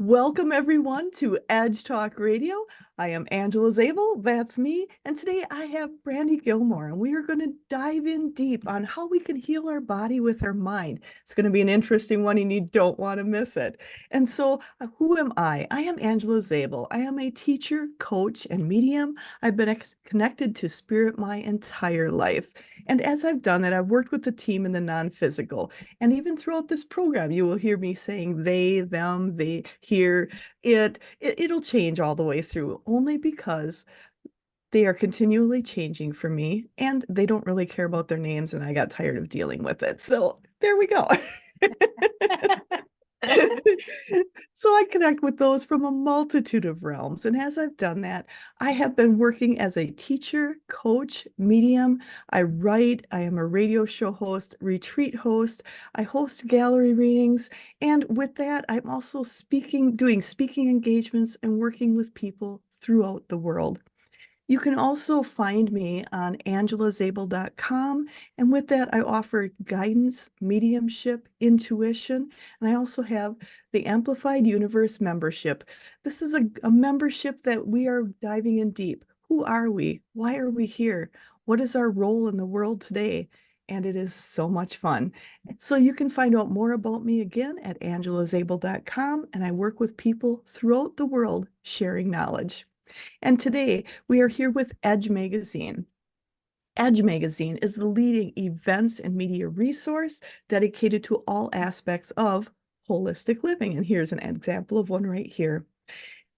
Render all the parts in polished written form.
Welcome everyone to Edge Talk Radio. I am Angela Zabel, that's me, and today I have Brandy Gillmore, and we are going to dive in deep on how we can heal our body with our mind. It's going to be an interesting one, and you don't want to miss it. And so, who am I? I am Angela Zabel. I am a teacher, coach, and medium. I've been connected to spirit my entire life. And as I've done that, I've worked with the team in the non-physical. And even throughout this program, you will hear me saying they, them, they, here. It'll change all the way through, only because they are continually changing for me, and they don't really care about their names, and I got tired of dealing with it. So there we go. So I connect with those from a multitude of realms. And as I've done that, I have been working as a teacher, coach, medium. I write, I am a radio show host, retreat host, I host gallery readings. And with that, I'm also doing speaking engagements and working with people throughout the world. You can also find me on angelazabel.com. And with that, I offer guidance, mediumship, intuition, and I also have the Amplified Universe membership. This is a membership that we are diving in deep. Who are we? Why are we here? What is our role in the world today? And it is so much fun. So you can find out more about me again at angelazabel.com, and I work with people throughout the world sharing knowledge. And today we are here with Edge Magazine. Edge Magazine is the leading events and media resource dedicated to all aspects of holistic living. And here's an example of one right here.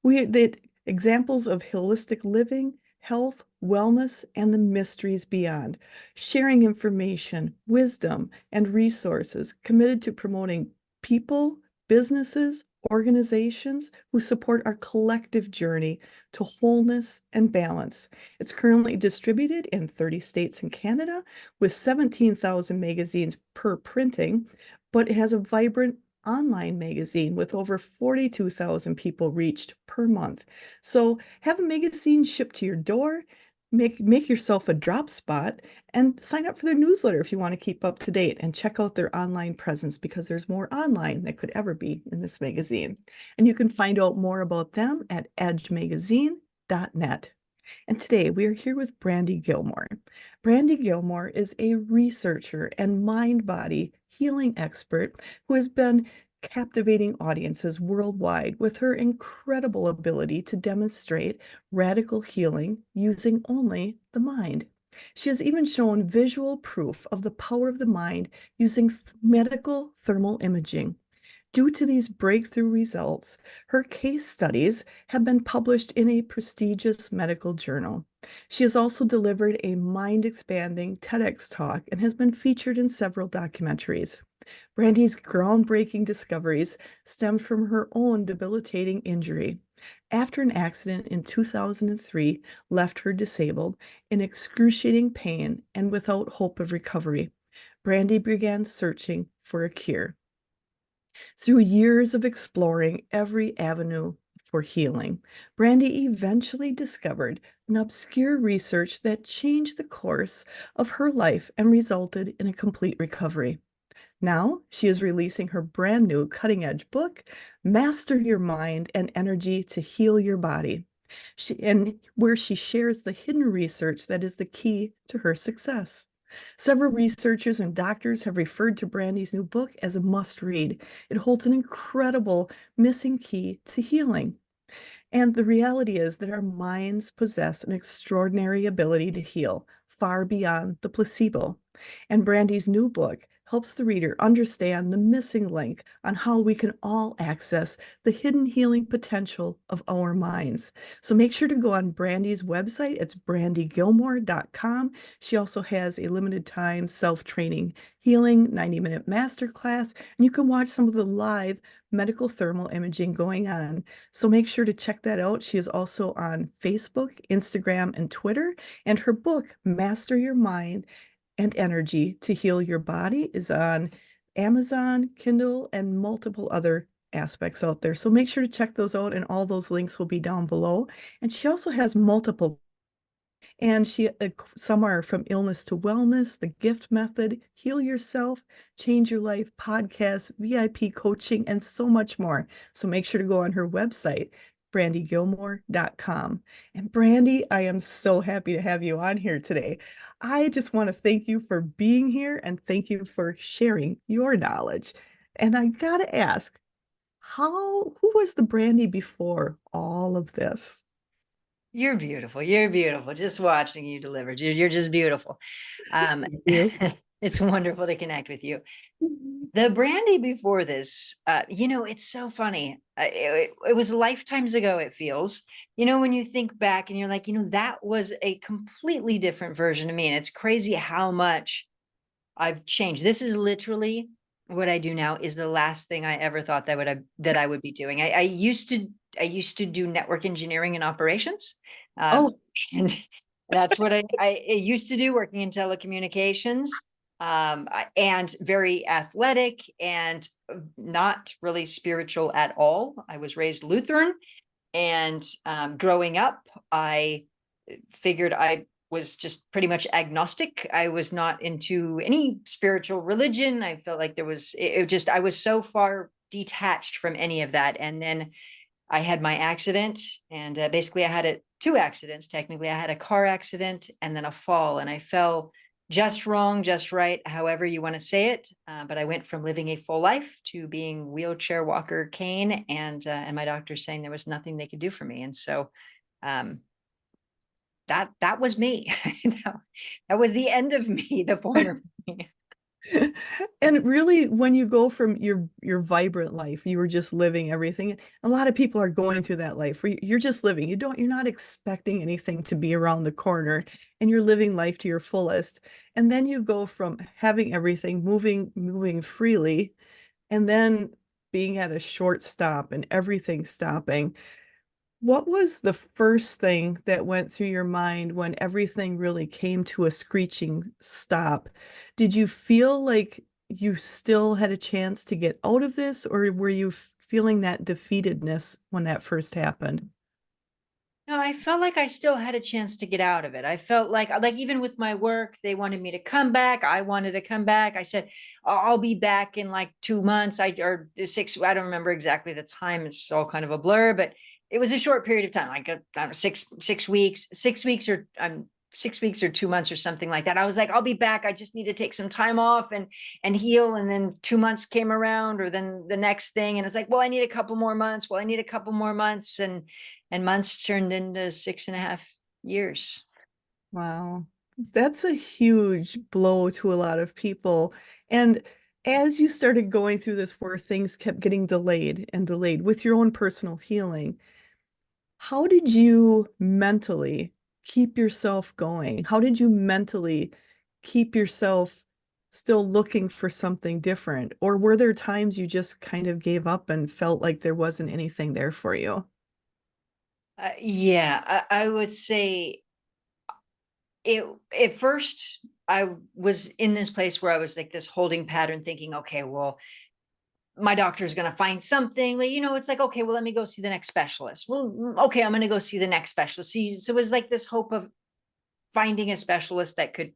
The examples of holistic living, health, wellness, and the mysteries beyond, sharing information, wisdom, and resources committed to promoting people, businesses, organizations who support our collective journey to wholeness and balance. It's currently distributed in 30 states and Canada with 17,000 magazines per printing, but it has a vibrant online magazine with over 42,000 people reached per month. So have a magazine shipped to your door, make yourself a drop spot, and sign up for their newsletter if you want to keep up to date, and check out their online presence, because there's more online than could ever be in this magazine. And you can find out more about them at edgemagazine.net. And today we are here with Brandy Gillmore. Brandy Gillmore is a researcher and mind-body healing expert who has been captivating audiences worldwide with her incredible ability to demonstrate radical healing using only the mind. She has even shown visual proof of the power of the mind using medical thermal imaging. Due to these breakthrough results, her case studies have been published in a prestigious medical journal. She has also delivered a mind-expanding TEDx talk and has been featured in several documentaries. Brandy's groundbreaking discoveries stemmed from her own debilitating injury. After an accident in 2003 left her disabled, in excruciating pain and without hope of recovery, Brandy began searching for a cure. Through years of exploring every avenue for healing, Brandy eventually discovered an obscure research that changed the course of her life and resulted in a complete recovery. Now she is releasing her brand new cutting-edge book, Master Your Mind and Energy to Heal Your Body, where she shares the hidden research that is the key to her success. Several researchers and doctors have referred to Brandy's new book as a must-read. It holds an incredible missing key to healing. And the reality is that our minds possess an extraordinary ability to heal, far beyond the placebo. And Brandy's new book helps the reader understand the missing link on how we can all access the hidden healing potential of our minds. So make sure to go on Brandy's website. It's brandygillmore.com. She also has a limited time self-training healing 90-minute masterclass, and you can watch some of the live medical thermal imaging going on. So make sure to check that out. She is also on Facebook, Instagram, and Twitter. And her book, Master Your Mind and Energy to Heal Your Body, is on Amazon, Kindle, and multiple other aspects out there. So make sure to check those out, and all those links will be down below. And she also has multiple And she, some are from illness to wellness, the gift method, heal yourself, change your life, podcasts, VIP coaching, and so much more. So make sure to go on her website, brandygillmore.com. And Brandy, I am so happy to have you on here today. I just want to thank you for being here and thank you for sharing your knowledge. And I gotta ask, who was the Brandy before all of this? You're beautiful. You're beautiful. Just watching you deliver. You're just beautiful. Um, Thank you. it's wonderful to connect with you. The Brandy before this, it's so funny. It was lifetimes ago, it feels. When you think back and you're like, that was a completely different version of me. And it's crazy how much I've changed. This is literally what I do now is the last thing I ever thought that I would be doing. I used to do network engineering and operations. Um, Oh, and that's what I used to do, working in telecommunications. And very athletic and not really spiritual at all. I was raised Lutheran, and growing up, I figured I was just pretty much agnostic. I was not into any spiritual religion. I felt like I was so far detached from any of that. And then I had my accident, and basically I had two accidents. Technically, I had a car accident and then a fall, and I fell just wrong, just right, however you want to say it. But I went from living a full life to being wheelchair, walker, cane, and my doctor saying there was nothing they could do for me. And so um, that was me. That was the end of me, the former me. and really, when you go from your vibrant life, you were just living everything. A lot of people are going through that life where you're just living. You're not expecting anything to be around the corner, and you're living life to your fullest. And then you go from having everything, moving freely, and then being at a short stop and everything stopping. What was the first thing that went through your mind when everything really came to a screeching stop? Did you feel like you still had a chance to get out of this, or were you feeling that defeatedness when that first happened? No, I felt like I still had a chance to get out of it. I felt like even with my work, they wanted me to come back. I wanted to come back. I said, I'll be back in like 2 months. Or 6. I don't remember exactly the time. It's all kind of a blur, but it was a short period of time, like I don't know, 6 weeks, 6 weeks, or 6 weeks or 2 months or something like that. I was like, I'll be back. I just need to take some time off and heal. And then 2 months came around, or then the next thing, and it's like, well, I need a couple more months. Well, I need a couple more months, and months turned into 6.5 years. Wow. That's a huge blow to a lot of people. And as you started going through this where things kept getting delayed and delayed with your own personal healing, how did you mentally keep yourself going? How did you mentally keep yourself still looking for something different? Or were there times you just kind of gave up and felt like there wasn't anything there for you? Yeah, I would say it at first. I was in this place where I was like this holding pattern, thinking, okay, well, my doctor's going to find something. It's like, okay, well, let me go see the next specialist. Well, okay, I'm going to go see the next specialist. So it was like this hope of finding a specialist that could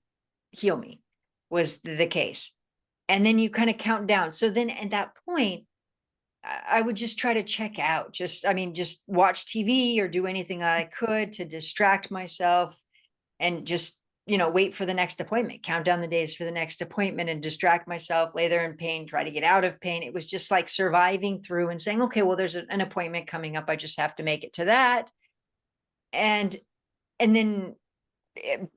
heal me was the case. And then you kind of count down. So then at that point, I would just try to check out. Just watch TV or do anything I could to distract myself, and just, wait for the next appointment, count down the days for the next appointment and distract myself, lay there in pain, try to get out of pain. It was just like surviving through and saying, okay, well, there's an appointment coming up. I just have to make it to that. And, and then,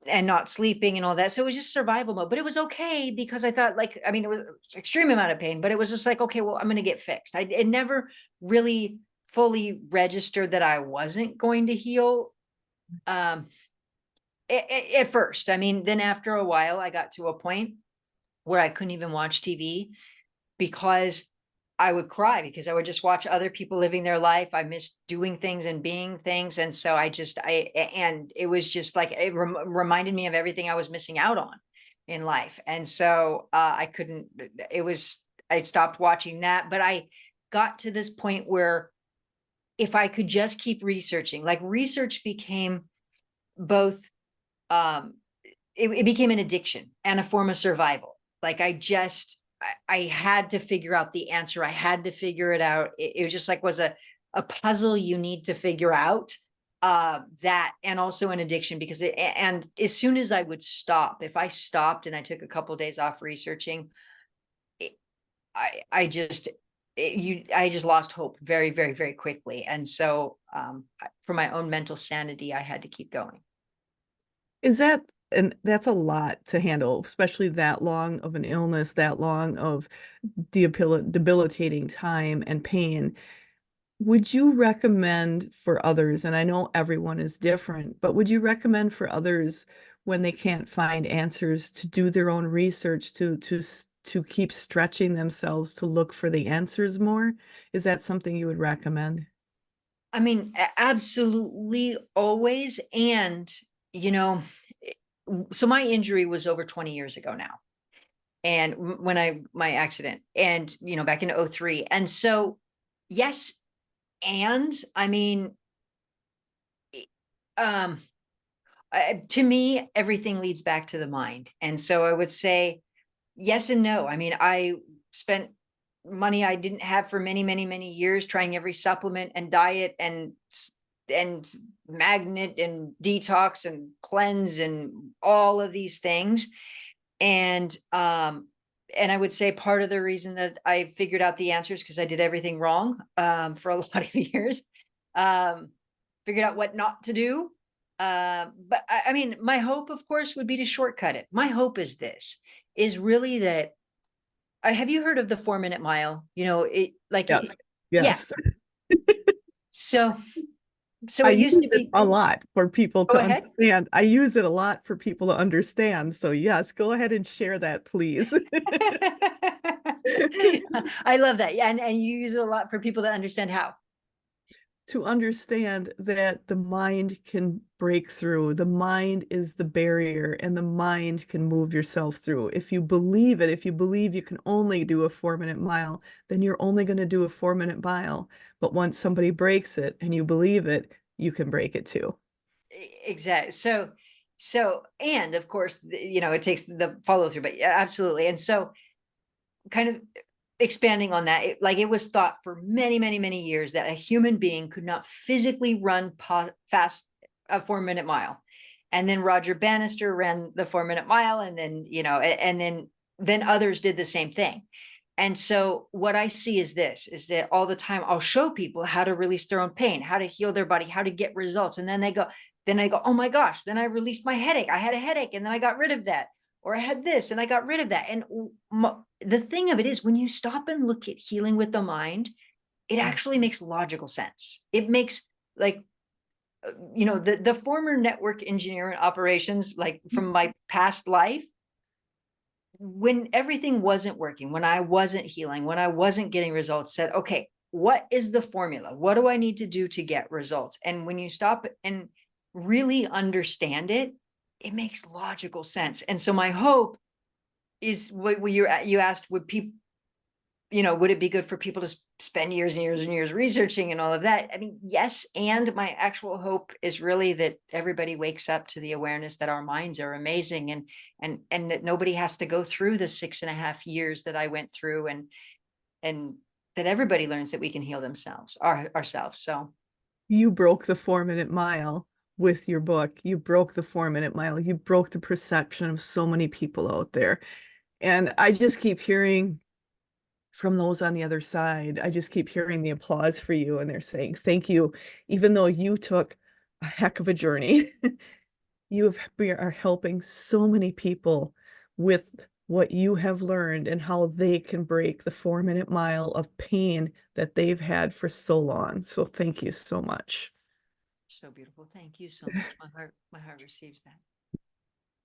and not sleeping and all that. So it was just survival mode, but it was okay because I thought, like, it was extreme amount of pain, but it was just like, okay, well, I'm going to get fixed. It never really fully registered that I wasn't going to heal. Um, at first, then after a while, I got to a point where I couldn't even watch TV because I would cry, because I would just watch other people living their life. I missed doing things and being things. And so and it was just like, it reminded me of everything I was missing out on in life. And so I couldn't, I stopped watching that, but I got to this point where if I could just keep researching, like research became both um, it became an addiction and a form of survival. Like I had to figure out the answer. I had to figure it out. It was just like was a puzzle you need to figure out. That and also an addiction because and as soon as I would stop, if I stopped and I took a couple of days off researching, it, I just I just lost hope very, very, very quickly. And so for my own mental sanity, I had to keep going. Is that, and that's a lot to handle, especially that long of an illness, that long of debilitating time and pain. Would you recommend for others, and I know everyone is different, but would you recommend for others when they can't find answers to do their own research, to keep stretching themselves to look for the answers more? Is that something you would recommend? I mean, absolutely always. And, you know, so my injury was over 20 years ago now. And when my accident and, back in '03. And so, yes. And I mean, um, to me, everything leads back to the mind. And so I would say yes and no. I mean, I spent money I didn't have for many, many, many years trying every supplement and diet and magnet and detox and cleanse and all of these things. And I would say part of the reason that I figured out the answers because I did everything wrong for a lot of years. Um, Figured out what not to do. But I mean, my hope, of course, would be to shortcut it. My hope is this is really that have you heard of the 4 minute mile? Yes. Yeah. Yes. So, so I it used use to it be, a lot for people go to ahead. understand. I use it a lot for people to understand. So yes, go ahead and share that, please. I love that. Yeah. And you use it a lot for people to understand how. To understand that the mind can break through. The mind is the barrier, and the mind can move yourself through. If you believe it, if you believe you can only do a 4 minute mile, then you're only going to do a 4 minute mile. But once somebody breaks it and you believe it, you can break it too. Exactly. And of course, it takes the follow through, but yeah, absolutely. And so kind of expanding on that, it was thought for many, many, many years that a human being could not physically run fast a 4 minute mile. And then Roger Bannister ran the 4 minute mile, and then, then others did the same thing. And so what I see is this, is that all the time I'll show people how to release their own pain, how to heal their body, how to get results. And then I go, oh my gosh, then I released my headache. I had a headache and then I got rid of that. Or I had this and I got rid of that. And the thing of it is, when you stop and look at healing with the mind, it actually makes logical sense. It makes like, the former network engineer in operations, like from my past life, when everything wasn't working, when I wasn't healing, when I wasn't getting results, said, okay, what is the formula? What do I need to do to get results? And when you stop and really understand it, it makes logical sense. And so my hope is what you asked, would people, would it be good for people to spend years and years and years researching and all of that? I mean, yes. And my actual hope is really that everybody wakes up to the awareness that our minds are amazing, and that nobody has to go through the 6.5 years that I went through, and that everybody learns that we can heal themselves, ourselves. So You broke the 4 minute mile with your book. You broke the 4 minute mile. You broke the perception of so many people out there. And I just keep hearing from those on the other side, I just keep hearing the applause for you, and they're saying, thank you. Even though you took a heck of a journey, are helping so many people with what you have learned and how they can break the 4 minute mile of pain that they've had for so long. So thank you so much. so beautiful. Thank you so much. My heart receives that.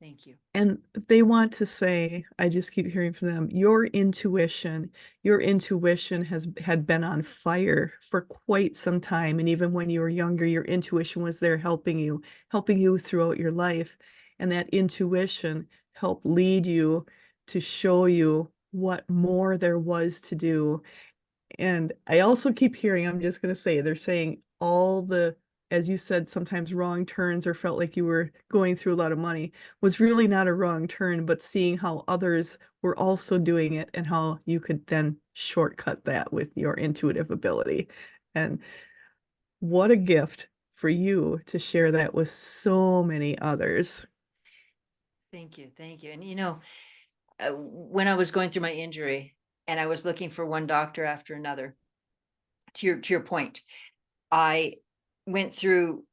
Thank you. And they want to say, I just keep hearing from them, your intuition had been on fire for quite some time. And even when you were younger, your intuition was there helping you throughout your life. And that intuition helped lead you to show you what more there was to do. And I also keep hearing, I'm just going to say, they're saying all the as you said, sometimes wrong turns or felt like you were going through a lot of money was really not a wrong turn, but seeing how others were also doing it and how you could then shortcut that with your intuitive ability. And what a gift for you to share that with so many others. Thank you. Thank you. And when I was going through my injury and I was looking for one doctor after another, to your point, I went through,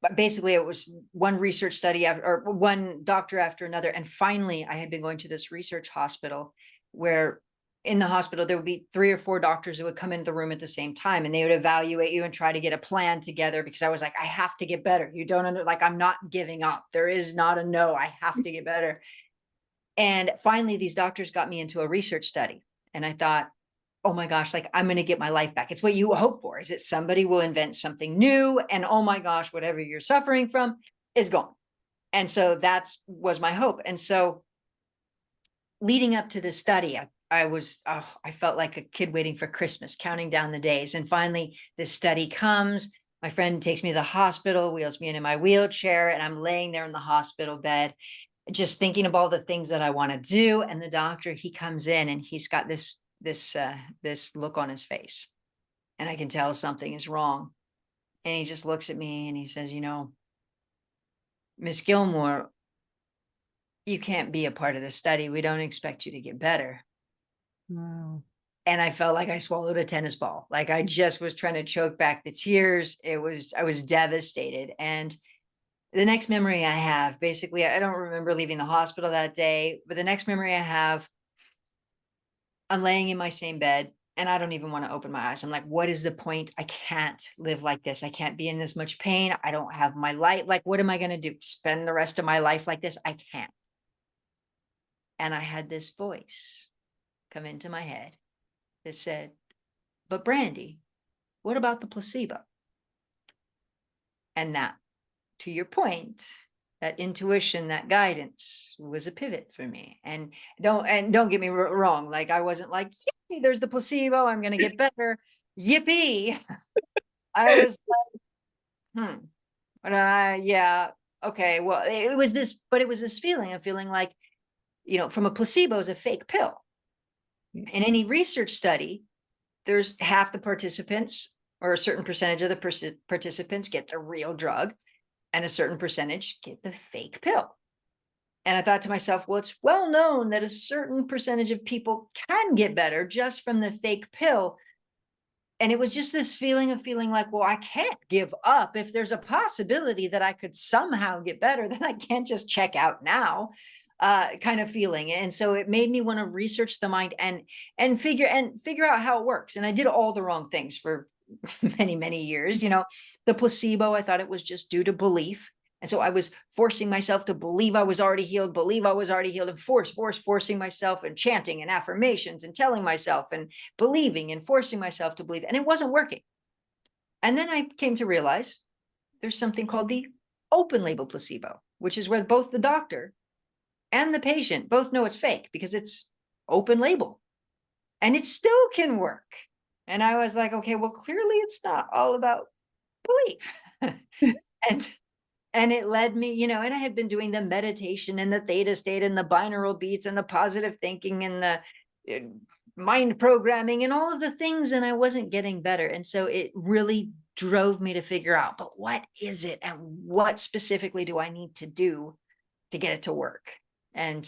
but basically it was one research study after, or one doctor after another. And finally, I had been going to this research hospital where in the hospital, there would be 3 or 4 doctors who would come into the room at the same time and they would evaluate you and try to get a plan together because I was like, I have to get better. You don't like, I'm not giving up. There is not a no, I have to get better. And finally, these doctors got me into a research study. And I thought, oh my gosh, like I'm going to get my life back. It's what you hope for, is that somebody will invent something new. And oh my gosh, whatever you're suffering from is gone. And so that was my hope. And so leading up to this study, I felt like a kid waiting for Christmas, counting down the days. And finally, this study comes. My friend takes me to the hospital, wheels me into my wheelchair, and I'm laying there in the hospital bed, just thinking of all the things that I want to do. And the doctor, he comes in and he's got this look on his face, and I can tell something is wrong. And he just looks at me and he says, Miss Gilmore, you can't be a part of the study. We don't expect you to get better. Wow. And I felt like I swallowed a tennis ball. Like I just was trying to choke back the tears. I was devastated. And the next memory I have, basically, I don't remember leaving the hospital that day, but the next memory I have, I'm laying in my same bed and I don't even want to open my eyes. I'm like, what is the point? I can't live like this. I can't be in this much pain. I don't have my light. Like, what am I going to do? Spend the rest of my life like this? I can't. And I had this voice come into my head that said, but Brandy, what about the placebo? And that, to your point, that intuition, that guidance was a pivot for me. And don't get me wrong, like I wasn't like, yay, there's the placebo, I'm gonna get better, yippee. I was like, but yeah, okay, well, it was this feeling of feeling like, from a placebo is a fake pill. In any research study, there's half the participants or a certain percentage of the participants get the real drug and a certain percentage get the fake pill. And I thought to myself, well, it's well known that a certain percentage of people can get better just from the fake pill. And it was just this feeling of feeling like, well, I can't give up. If there's a possibility that I could somehow get better, then I can't just check out now, kind of feeling. And so it made me want to research the mind and figure out how it works. And I did all the wrong things for many, many years. The placebo, I thought it was just due to belief. And so I was forcing myself to believe I was already healed, and forcing myself and chanting and affirmations and telling myself and believing and forcing myself to believe. And it wasn't working. And then I came to realize there's something called the open label placebo, which is where both the doctor and the patient both know it's fake because it's open label and it still can work. And I was like, okay, well, clearly it's not all about belief. and and it led me, and I had been doing the meditation and the theta state and the binaural beats and the positive thinking and the mind programming and all of the things, and I wasn't getting better. And so it really drove me to figure out, but what is it and what specifically do I need to do to get it to work? And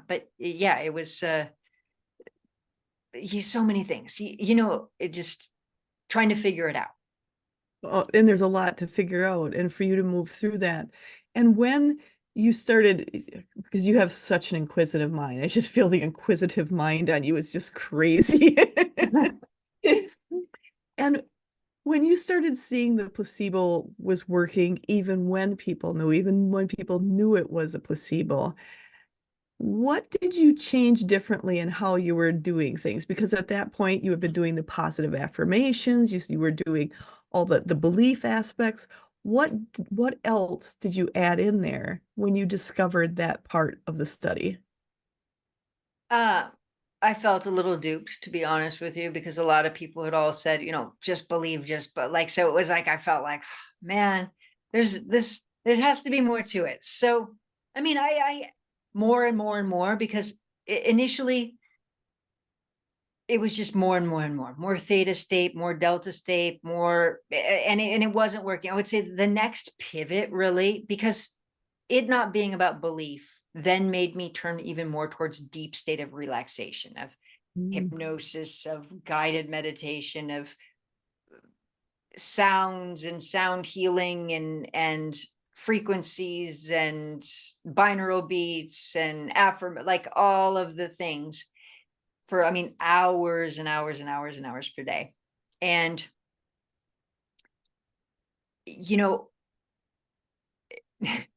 but yeah, it was so many things, it just trying to figure it out. Oh, and there's a lot to figure out and for you to move through that. And when you started, because you have such an inquisitive mind, I just feel the inquisitive mind on you is just crazy. And when you started seeing the placebo was working, even when people knew it was a placebo, what did you change differently in how you were doing things? Because at that point, you had been doing the positive affirmations, you were doing all the belief aspects. What what else did you add in there when you discovered that part of the study? I felt a little duped, to be honest with you, because a lot of people had all said, just believe, but like, so it was like, I felt like, man, there has to be more to it. So, I mean, I more and more and more, because initially it was just more and more and more theta state, more delta state, more, and it wasn't working. I would say the next pivot, really, because it not being about belief then made me turn even more towards deep state of relaxation, of Mm. hypnosis, of guided meditation, of sounds and sound healing, and frequencies and binaural beats and affirm, like all of the things for, I mean, hours and hours and hours and hours per day. And, you know,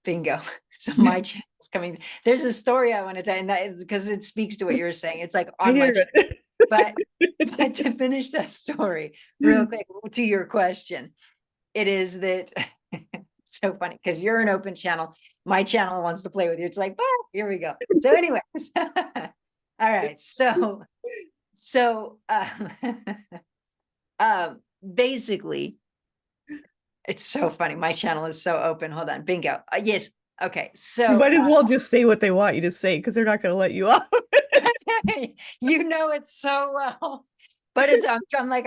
bingo. So my channel is coming. There's a story I want to tell you, and that is because it speaks to what you're saying. It's like I on my hear channel. it. But to finish that story real quick to your question, it is that so funny because you're an open channel. My channel wants to play with you. It's like, oh, here we go. So, anyways, all right. So basically, it's so funny. My channel is so open. Hold on. Bingo. Yes. Okay. You So might as well just say what they want you to say because they're not going to let you off. you know it so well. But I'm like,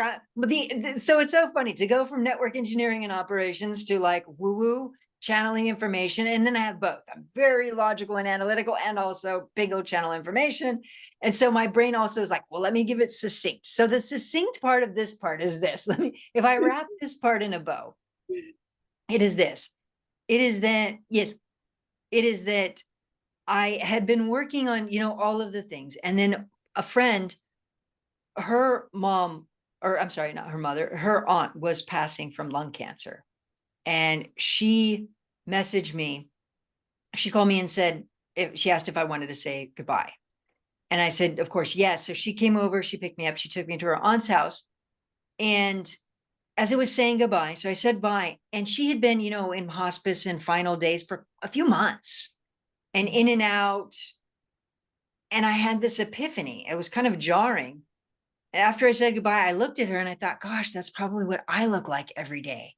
so it's so funny to go from network engineering and operations to like woo-woo channeling information. And then I have both. I'm very logical and analytical and also bingo channel information. And so my brain also is like, well, let me give it succinct. So the succinct part of this part is this. If I wrap this part in a bow, it is this. It is that, yes, it is that I had been working on, all of the things. And then a friend, her mom, or I'm sorry, not her mother, her aunt was passing from lung cancer. And she messaged me. She called me and said, if she asked if I wanted to say goodbye. And I said, of course, yes. So she came over, she picked me up, she took me to her aunt's house. And as I was saying goodbye, so I said bye. And she had been, in hospice and final days for a few months and in and out. And I had this epiphany. It was kind of jarring. After I said goodbye, I looked at her and I thought, gosh, that's probably what I look like every day.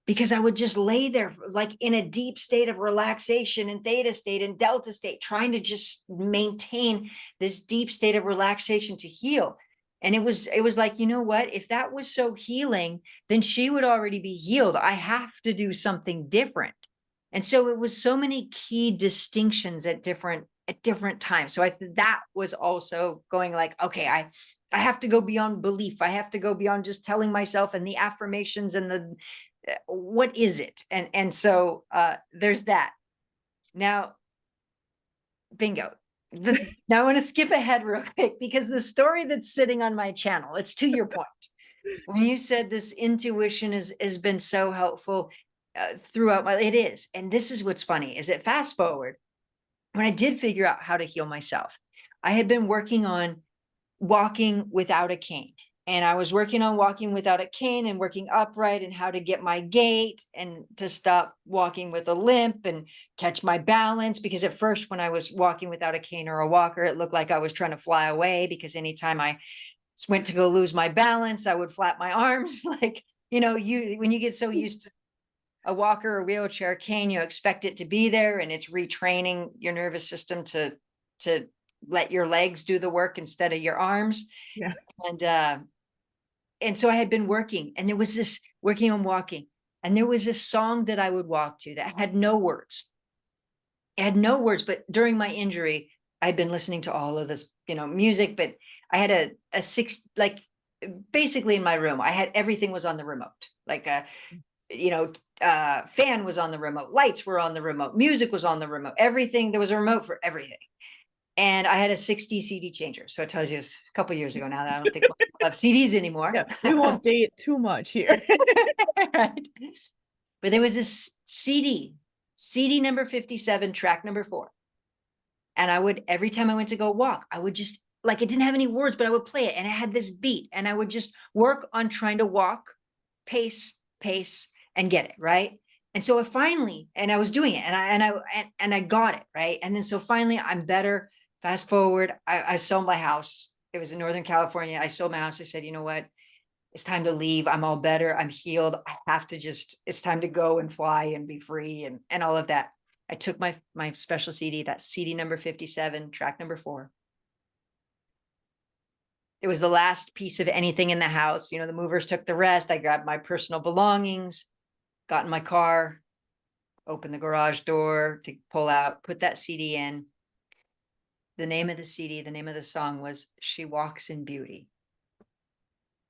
Because I would just lay there like in a deep state of relaxation and theta state and delta state, trying to just maintain this deep state of relaxation to heal. And it was like, you know what? If that was so healing, then she would already be healed. I have to do something different. And so it was so many key distinctions at different times. So that was also going like, okay, I have to go beyond belief. I have to go beyond just telling myself and the affirmations and the what is it? And so there's that. Now, bingo. Now I want to skip ahead real quick because the story that's sitting on my channel, it's to your point. When you said this intuition has been so helpful throughout it is. And this is what's funny is that fast forward, when I did figure out how to heal myself, I had been working on walking without a cane. And I was working on walking without a cane and working upright and how to get my gait and to stop walking with a limp and catch my balance. Because at first, when I was walking without a cane or a walker, it looked like I was trying to fly away because anytime I went to go lose my balance, I would flap my arms. Like, when you get so used to a walker or wheelchair cane, you expect it to be there, and it's retraining your nervous system to let your legs do the work instead of your arms. Yeah. And so I had been working, and there was this working on walking, and there was this song that I would walk to that had no words. It had no words, but during my injury, I'd been listening to all of this, music, but I had a six, like basically in my room, I had everything was on the remote, like fan was on the remote, lights were on the remote, music was on the remote, everything. There was a remote for everything. And I had a 60 CD changer. So it tells you it's a couple of years ago now that I don't think people have CDs anymore. Yeah, we won't date too much here. Right. But there was this CD number 57, track number 4. And I would, every time I went to go walk, I would just, like, it didn't have any words, but I would play it. And it had this beat. And I would just work on trying to walk, pace, and get it, right? And so I was doing it, and I got it, right? And then so finally I'm better. Fast forward, I sold my house. It was in Northern California. I sold my house. I said, you know what? It's time to leave. I'm all better. I'm healed. I have to just, it's time to go and fly and be free and all of that. I took my special CD, that CD number 57, track number 4. It was the last piece of anything in the house. You know, the movers took the rest. I grabbed my personal belongings, got in my car, opened the garage door to pull out, put that CD in. The name of the CD, the name of the song was She Walks in Beauty.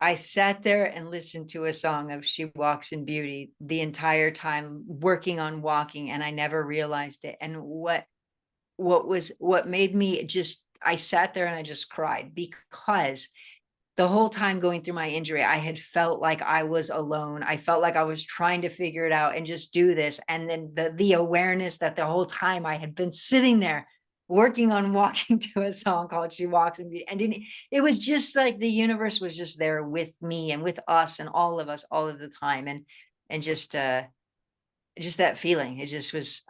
I sat there and listened to a song of She Walks in Beauty the entire time, working on walking, and I never realized it. And what made me just, I sat there and I just cried, because the whole time going through my injury, I had felt like I was alone. I felt like I was trying to figure it out and just do this. And then the awareness that the whole time I had been sitting there working on walking to a song called She Walks in Beauty. And it was just like the universe was just there with me and with us and all of us all of the time. And just that feeling, it just was,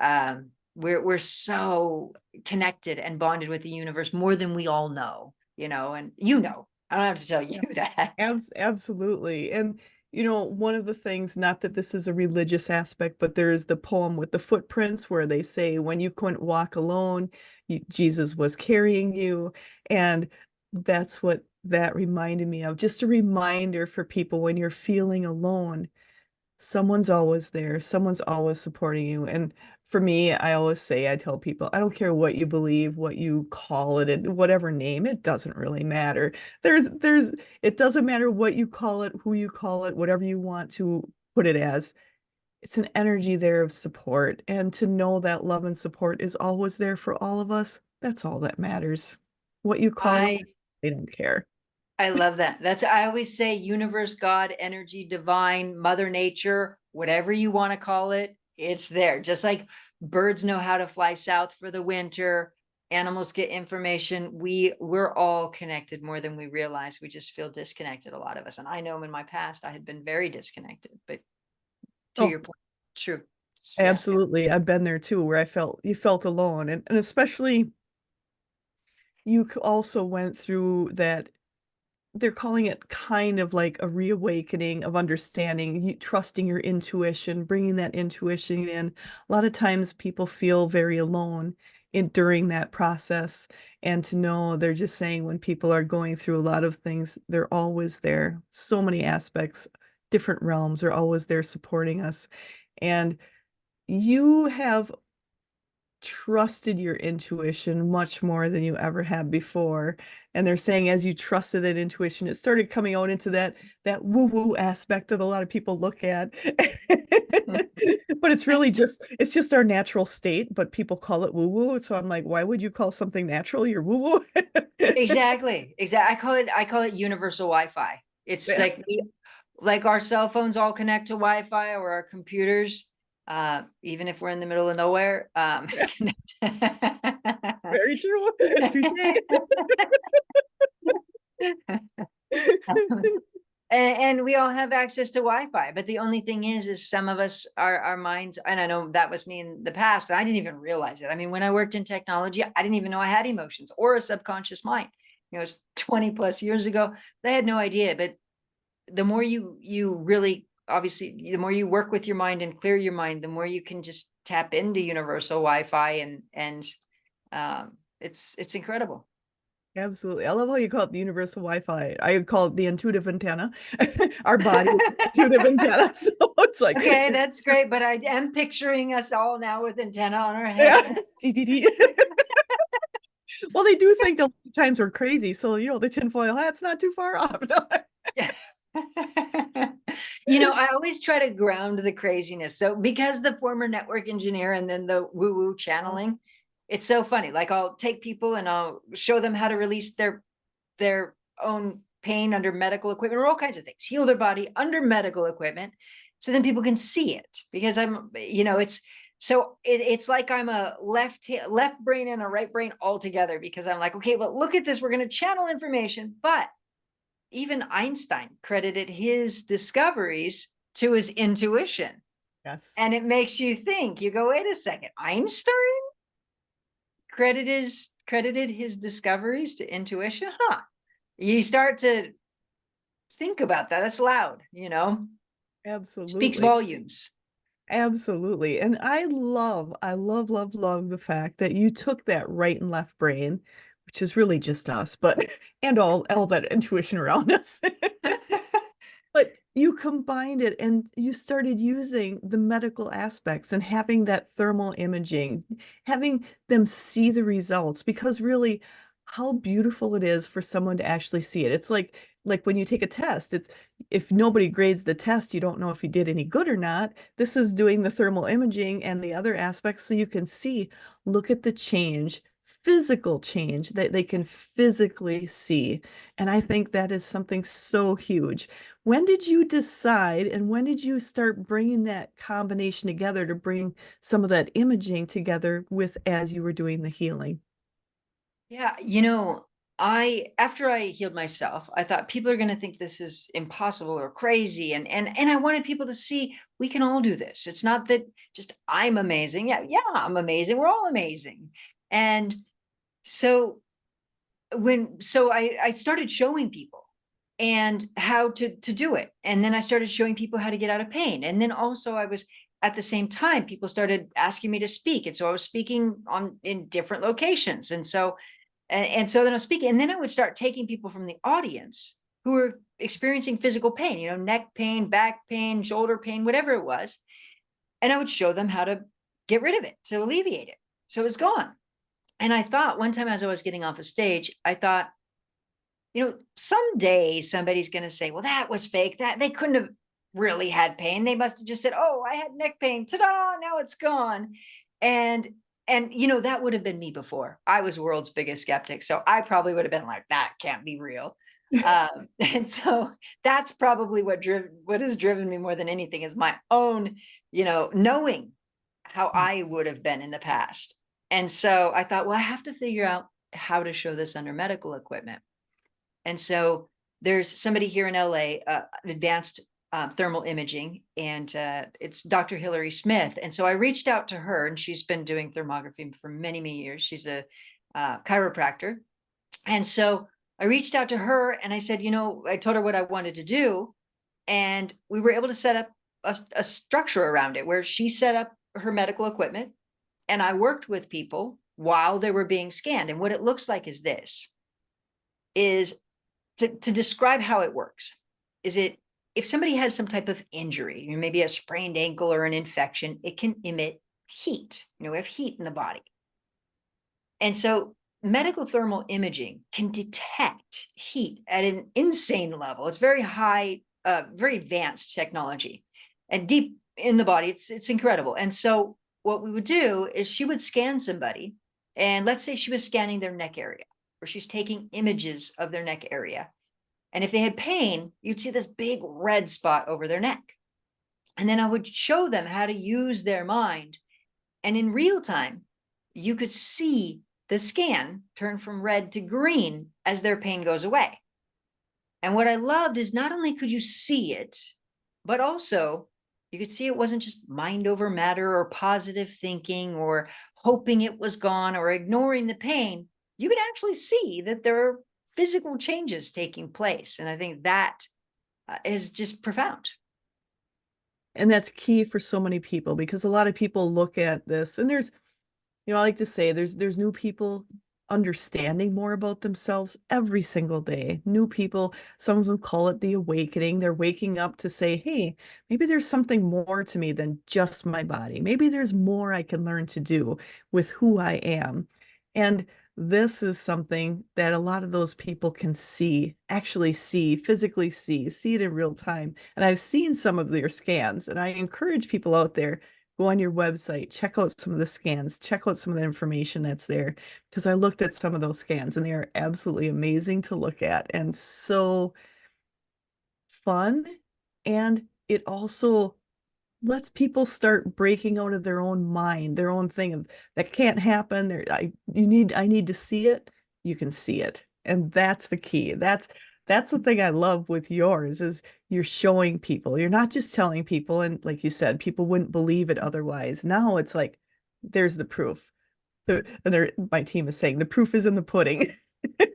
we're so connected and bonded with the universe more than we all know, you know, and you know, I don't have to tell you that. Absolutely. And, you know, one of the things, not that this is a religious aspect, but there's the poem with the footprints where they say, when you couldn't walk alone, Jesus was carrying you. And that's what that reminded me of. Just a reminder for people, when you're feeling alone, someone's always there, someone's always supporting you. And for me, I always say, I tell people, I don't care what you believe, what you call it, whatever name, it doesn't really matter. It doesn't matter what you call it, who you call it, whatever you want to put it as. It's an energy there of support. And to know that love and support is always there for all of us, that's all that matters. What you call it, I they don't care. I love that. I always say universe, God, energy, divine, mother nature, whatever you want to call it, it's there. Just like birds know how to fly south for the winter, animals get information. We're all connected more than we realize. We just feel disconnected, a lot of us. And I know in my past I had been very disconnected, but to Oh, your point, true. Yeah. absolutely. I've been there too, where you felt alone. And especially you also went through that, they're calling it kind of like a reawakening of understanding, you, trusting your intuition, bringing that intuition in. A lot of times people feel very alone during that process. And to know, they're just saying, when people are going through a lot of things, they're always there. So many aspects, different realms are always there supporting us. And you have trusted your intuition much more than you ever have before. And they're saying, as you trusted that intuition, it started coming out into that woo-woo aspect that a lot of people look at. But it's really it's just our natural state, but people call it woo-woo. So I'm like, why would you call something natural your woo-woo? Exactly. I call it universal Wi-Fi. It's Yeah, like our cell phones all connect to Wi-Fi, or our computers, even if we're in the middle of nowhere. yeah, Connect. very true. Touche. And we all have access to Wi-Fi, but the only thing is some of us, our minds, and I know that was me in the past, and I didn't even realize it. I mean, when I worked in technology, I didn't even know I had emotions or a subconscious mind. You know, it was 20 plus years ago. I had no idea. But the more you really, obviously, the more you work with your mind and clear your mind, the more you can just tap into universal Wi-Fi, and it's incredible. Absolutely. I love how you call it the universal Wi-Fi. I would call it the intuitive antenna. Our body is intuitive antenna. So it's like, Okay, that's great. But I am picturing us all now with antenna on our yeah, head. GTD. Well, they do think a lot of times we're crazy. So, the tinfoil hat's not too far off. Yeah. You know, I always try to ground the craziness. So because the former network engineer and then the woo-woo channeling, it's so funny. Like, I'll take people and I'll show them how to release their own pain under medical equipment, or all kinds of things, heal their body under medical equipment. So then people can see it, because it's like I'm a left brain and a right brain all together, because I'm like, okay, well, look at this. We're going to channel information. But even Einstein credited his discoveries to his intuition. And it Yes. makes you think, you go, wait a second, Einstein credited his discoveries to intuition? Huh. You start to think about that. That's loud, speaks Absolutely. volumes. Absolutely. And I love the fact that you took that right and left brain, which is really just us, but and all that intuition around us. But you combined it and you started using the medical aspects and having that thermal imaging, having them see the results because really how beautiful it is for someone to actually see it. It's like when you take a test, it's if nobody grades the test, you don't know if you did any good or not. This is doing the thermal imaging and the other aspects so you can see, look at the change, physical change that they can physically see. And I think that is something so huge. When did you decide and when did you start bringing that combination together to bring some of that imaging together with as you were doing the healing? Yeah, I after I healed myself, I thought people are going to think this is impossible or crazy, and I wanted people to see we can all do this. It's not that just I'm amazing. Yeah, yeah, I'm amazing. We're all amazing. And so I started showing people and how to do it. And then I started showing people how to get out of pain. And then also I was at the same time, people started asking me to speak. And so I was speaking on in different locations. And so then I was speaking, and then I would start taking people from the audience who were experiencing physical pain, neck pain, back pain, shoulder pain, whatever it was. And I would show them how to get rid of it, to alleviate it. So it was gone. And I thought one time as I was getting off a stage, I thought, someday somebody's going to say, well, that was fake. That they couldn't have really had pain. They must have just said, oh, I had neck pain. Ta-da, now it's gone. And that would have been me before. I was world's biggest skeptic. So I probably would have been like, that can't be real. And so that's probably what has driven me more than anything is my own, knowing how I would have been in the past. And so I thought, well, I have to figure out how to show this under medical equipment. And so there's somebody here in LA, advanced thermal imaging, and it's Dr. Hillary Smith. And so I reached out to her, and she's been doing thermography for many, many years. She's a chiropractor. And so I reached out to her and I said, I told her what I wanted to do. And we were able to set up a structure around it where she set up her medical equipment and I worked with people while they were being scanned. And what it looks like is this is to describe how it works is it if somebody has some type of injury, maybe a sprained ankle or an infection, it can emit heat. We have heat in the body. And so medical thermal imaging can detect heat at an insane level. It's very high, very advanced technology and deep in the body. It's incredible. And so what we would do is she would scan somebody, and let's say she was scanning their neck area, or she's taking images of their neck area. And if they had pain, you'd see this big red spot over their neck. And then I would show them how to use their mind. And in real time, you could see the scan turn from red to green as their pain goes away. And what I loved is not only could you see it, but also you could see it wasn't just mind over matter or positive thinking or hoping it was gone or ignoring the pain. You could actually see that there are physical changes taking place. And I think that is just profound. And that's key for so many people because a lot of people look at this and I like to say there's new people understanding more about themselves every single day. New people, some of them call it the awakening. They're waking up to say, hey, maybe there's something more to me than just my body. Maybe there's more I can learn to do with who I am. And this is something that a lot of those people can see, actually see, physically see it in real time. And I've seen some of their scans, and I encourage people out there go on your website, check out some of the scans, check out some of the information that's there. Because I looked at some of those scans and they are absolutely amazing to look at and so fun. And it also lets people start breaking out of their own mind, their own thing of that can't happen. I need to see it. You can see it. And that's the key. That's the thing I love with yours is you're showing people. You're not just telling people, and like you said, people wouldn't believe it otherwise. Now it's like, there's the proof. My team is saying the proof is in the pudding.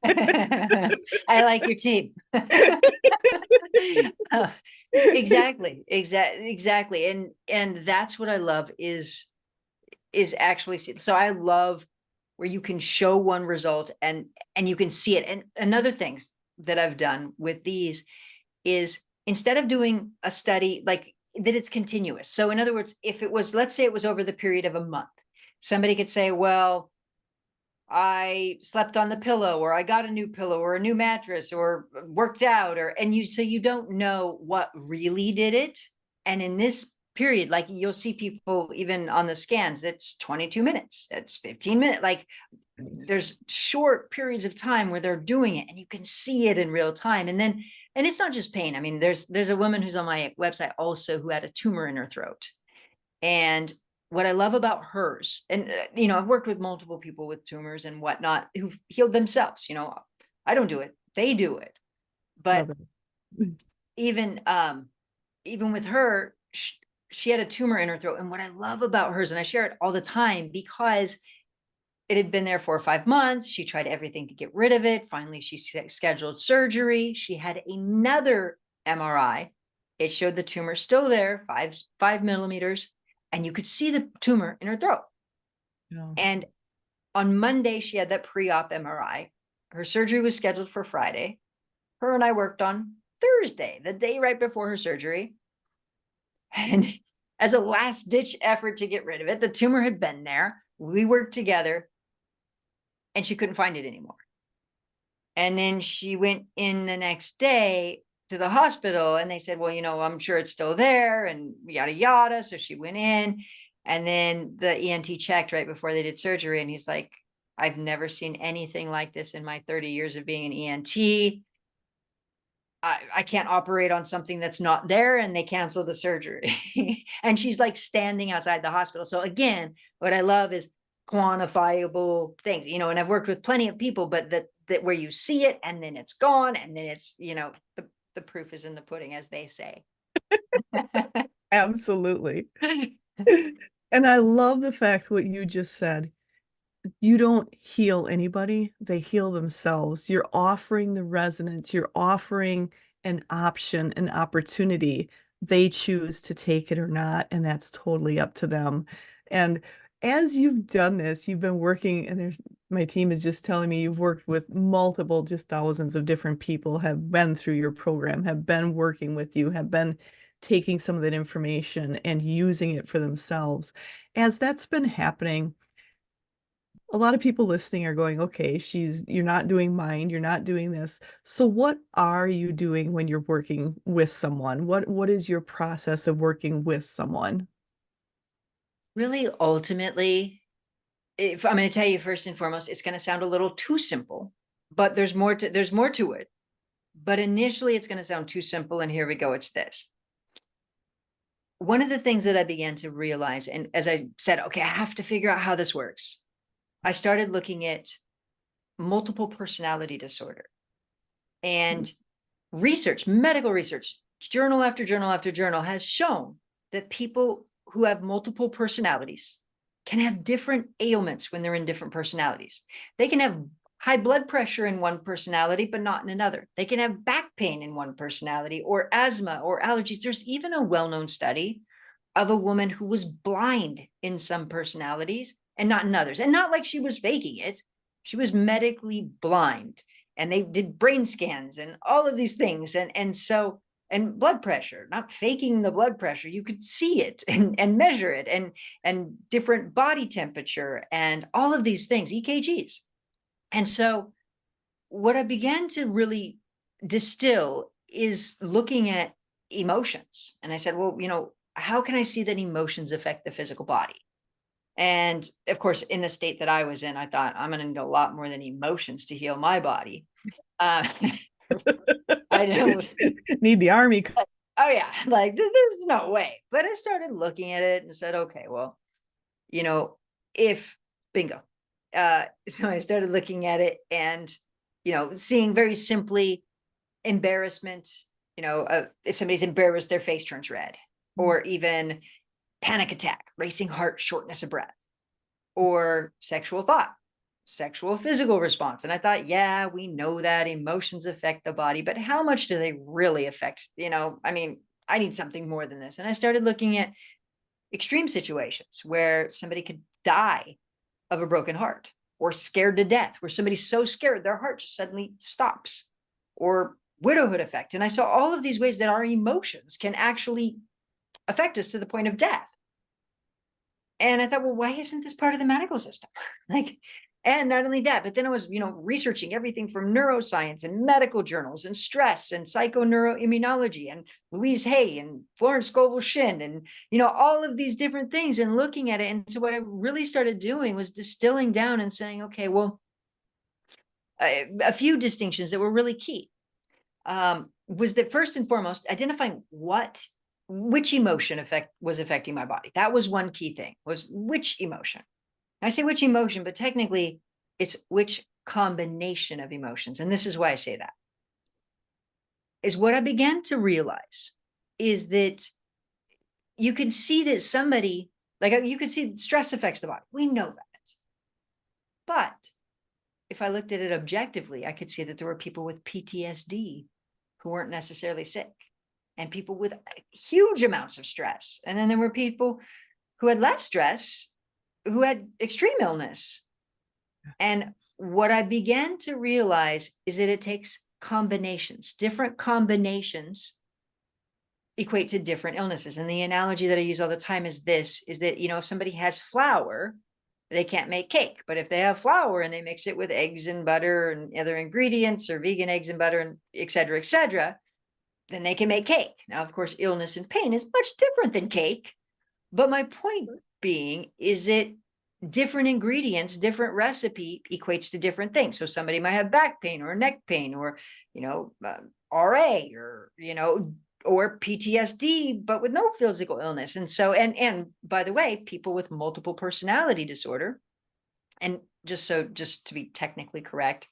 I like your team. Uh, exactly. And that's what I love is actually so I love where you can show one result and you can see it. And another things that I've done with these is instead of doing a study like that, it's continuous. So in other words, if it was, let's say it was over the period of a month, somebody could say, well, I slept on the pillow, or I got a new pillow or a new mattress or worked out, or, and you, so you don't know what really did it. And in this period, like you'll see people even on the scans, that's 22 minutes, that's 15 minutes. Like Nice. there's short periods of time where they're doing it and you can see it in real time. And then, and it's not just pain. I mean, there's a woman who's on my website also who had a tumor in her throat. And what I love about hers, and I've worked with multiple people with tumors and whatnot who've healed themselves. I don't do it; they do it. But Love it. even even with her, she had a tumor in her throat. And what I love about hers, and I share it all the time because it had been there 4 or 5 months. She tried everything to get rid of it. Finally, she scheduled surgery. She had another MRI. It showed the tumor still there, 5 millimeters, and you could see the tumor in her throat. Yeah. And on Monday, she had that pre-op MRI. Her surgery was scheduled for Friday. Her and I worked on Thursday, the day right before her surgery. And as a last ditch effort to get rid of it, the tumor had been there. We worked together and she couldn't find it anymore. And then she went in the next day to the hospital and they said, well, I'm sure it's still there and yada, yada. So she went in and then the ENT checked right before they did surgery. And he's like, I've never seen anything like this in my 30 years of being an ENT. I can't operate on something that's not there, and they cancel the surgery. And she's like standing outside the hospital. So again, what I love is quantifiable things, and I've worked with plenty of people, but that where you see it and then it's gone, and then it's, the proof is in the pudding, as they say. Absolutely. And I love the fact what you just said. You don't heal anybody, they heal themselves. You're offering the resonance, you're offering an option, an opportunity. They choose to take it or not, and that's totally up to them. And as you've done this, you've been working, and my team is just telling me you've worked with multiple, just thousands of different people have been through your program, have been working with you, have been taking some of that information and using it for themselves. As that's been happening, a lot of people listening are going, okay, you're not doing mind, you're not doing this. So what are you doing when you're working with someone? What is your process of working with someone? Really, ultimately, if I'm going to tell you first and foremost, it's going to sound a little too simple, but there's more to it. But initially it's going to sound too simple. And here we go. It's this. One of the things that I began to realize, and as I said, okay, I have to figure out how this works. I started looking at multiple personality disorder and research, medical research, journal after journal after journal has shown that people who have multiple personalities can have different ailments when they're in different personalities. They can have high blood pressure in one personality, but not in another. They can have back pain in one personality, or asthma or allergies. There's even a well-known study of a woman who was blind in some personalities and not in others. And not like she was faking it. She was medically blind. And they did brain scans and all of these things. And blood pressure, not faking the blood pressure. You could see it and measure it, and different body temperature and all of these things, EKGs. And so what I began to really distill is looking at emotions. And I said, well, how can I see that emotions affect the physical body? And of course, in the state that I was in, I thought I'm going to need a lot more than emotions to heal my body. Uh, I don't. Need the army. Oh yeah, like there's no way. But I started looking at it and said, okay, well, if bingo. So I started looking at it and, seeing very simply embarrassment, if somebody's embarrassed, their face turns red, or even panic attack, racing heart, shortness of breath, or sexual thought. sexual physical response. And I thought, yeah, we know that emotions affect the body, but how much do they really affect? I mean, I need something more than this. And I started looking at extreme situations where somebody could die of a broken heart, or scared to death, where somebody's so scared their heart just suddenly stops, or widowhood effect. And I saw all of these ways that our emotions can actually affect us to the point of death. And I thought, well, why isn't this part of the medical system? Like, and not only that, but then I was, researching everything from neuroscience and medical journals and stress and psychoneuroimmunology and Louise Hay and Florence Scovel Shinn and, all of these different things and looking at it. And so what I really started doing was distilling down and saying, okay, well, a few distinctions that were really key was that first and foremost, identifying which emotion was affecting my body. That was one key thing, was which emotion. I say which emotion, but technically it's which combination of emotions. And this is why I say that. Is what I began to realize is that you can see that somebody, like you can see stress affects the body. We know that. But if I looked at it objectively, I could see that there were people with PTSD who weren't necessarily sick, and people with huge amounts of stress. And then there were people who had less stress, who had extreme illness. And what I began to realize is that it takes combinations. Different combinations equate to different illnesses. And the analogy that I use all the time is this, is that, if somebody has flour, they can't make cake. But if they have flour and they mix it with eggs and butter and other ingredients, or vegan eggs and butter, and et cetera, then they can make cake. Now, of course, illness and pain is much different than cake. But my point being is that different ingredients, different recipe equates to different things. So somebody might have back pain or neck pain, or, RA, or PTSD, but with no physical illness. And so, and by the way, people with multiple personality disorder, and just to be technically correct,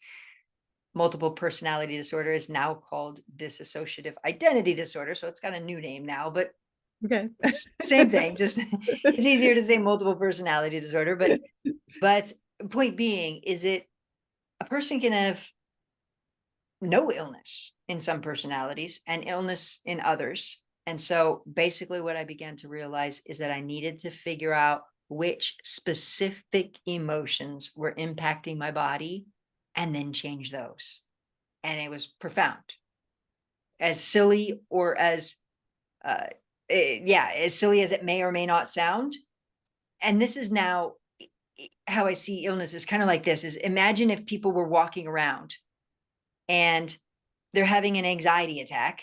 multiple personality disorder is now called dissociative identity disorder. So it's got a new name now, but Okay. same thing. Just it's easier to say multiple personality disorder. But point being is that a person can have no illness in some personalities and illness in others. And so basically what I began to realize is that I needed to figure out which specific emotions were impacting my body and then change those. And it was profound. As silly or as as silly as it may or may not sound. And this is now how I see illness is kind of like this: is imagine if people were walking around and they're having an anxiety attack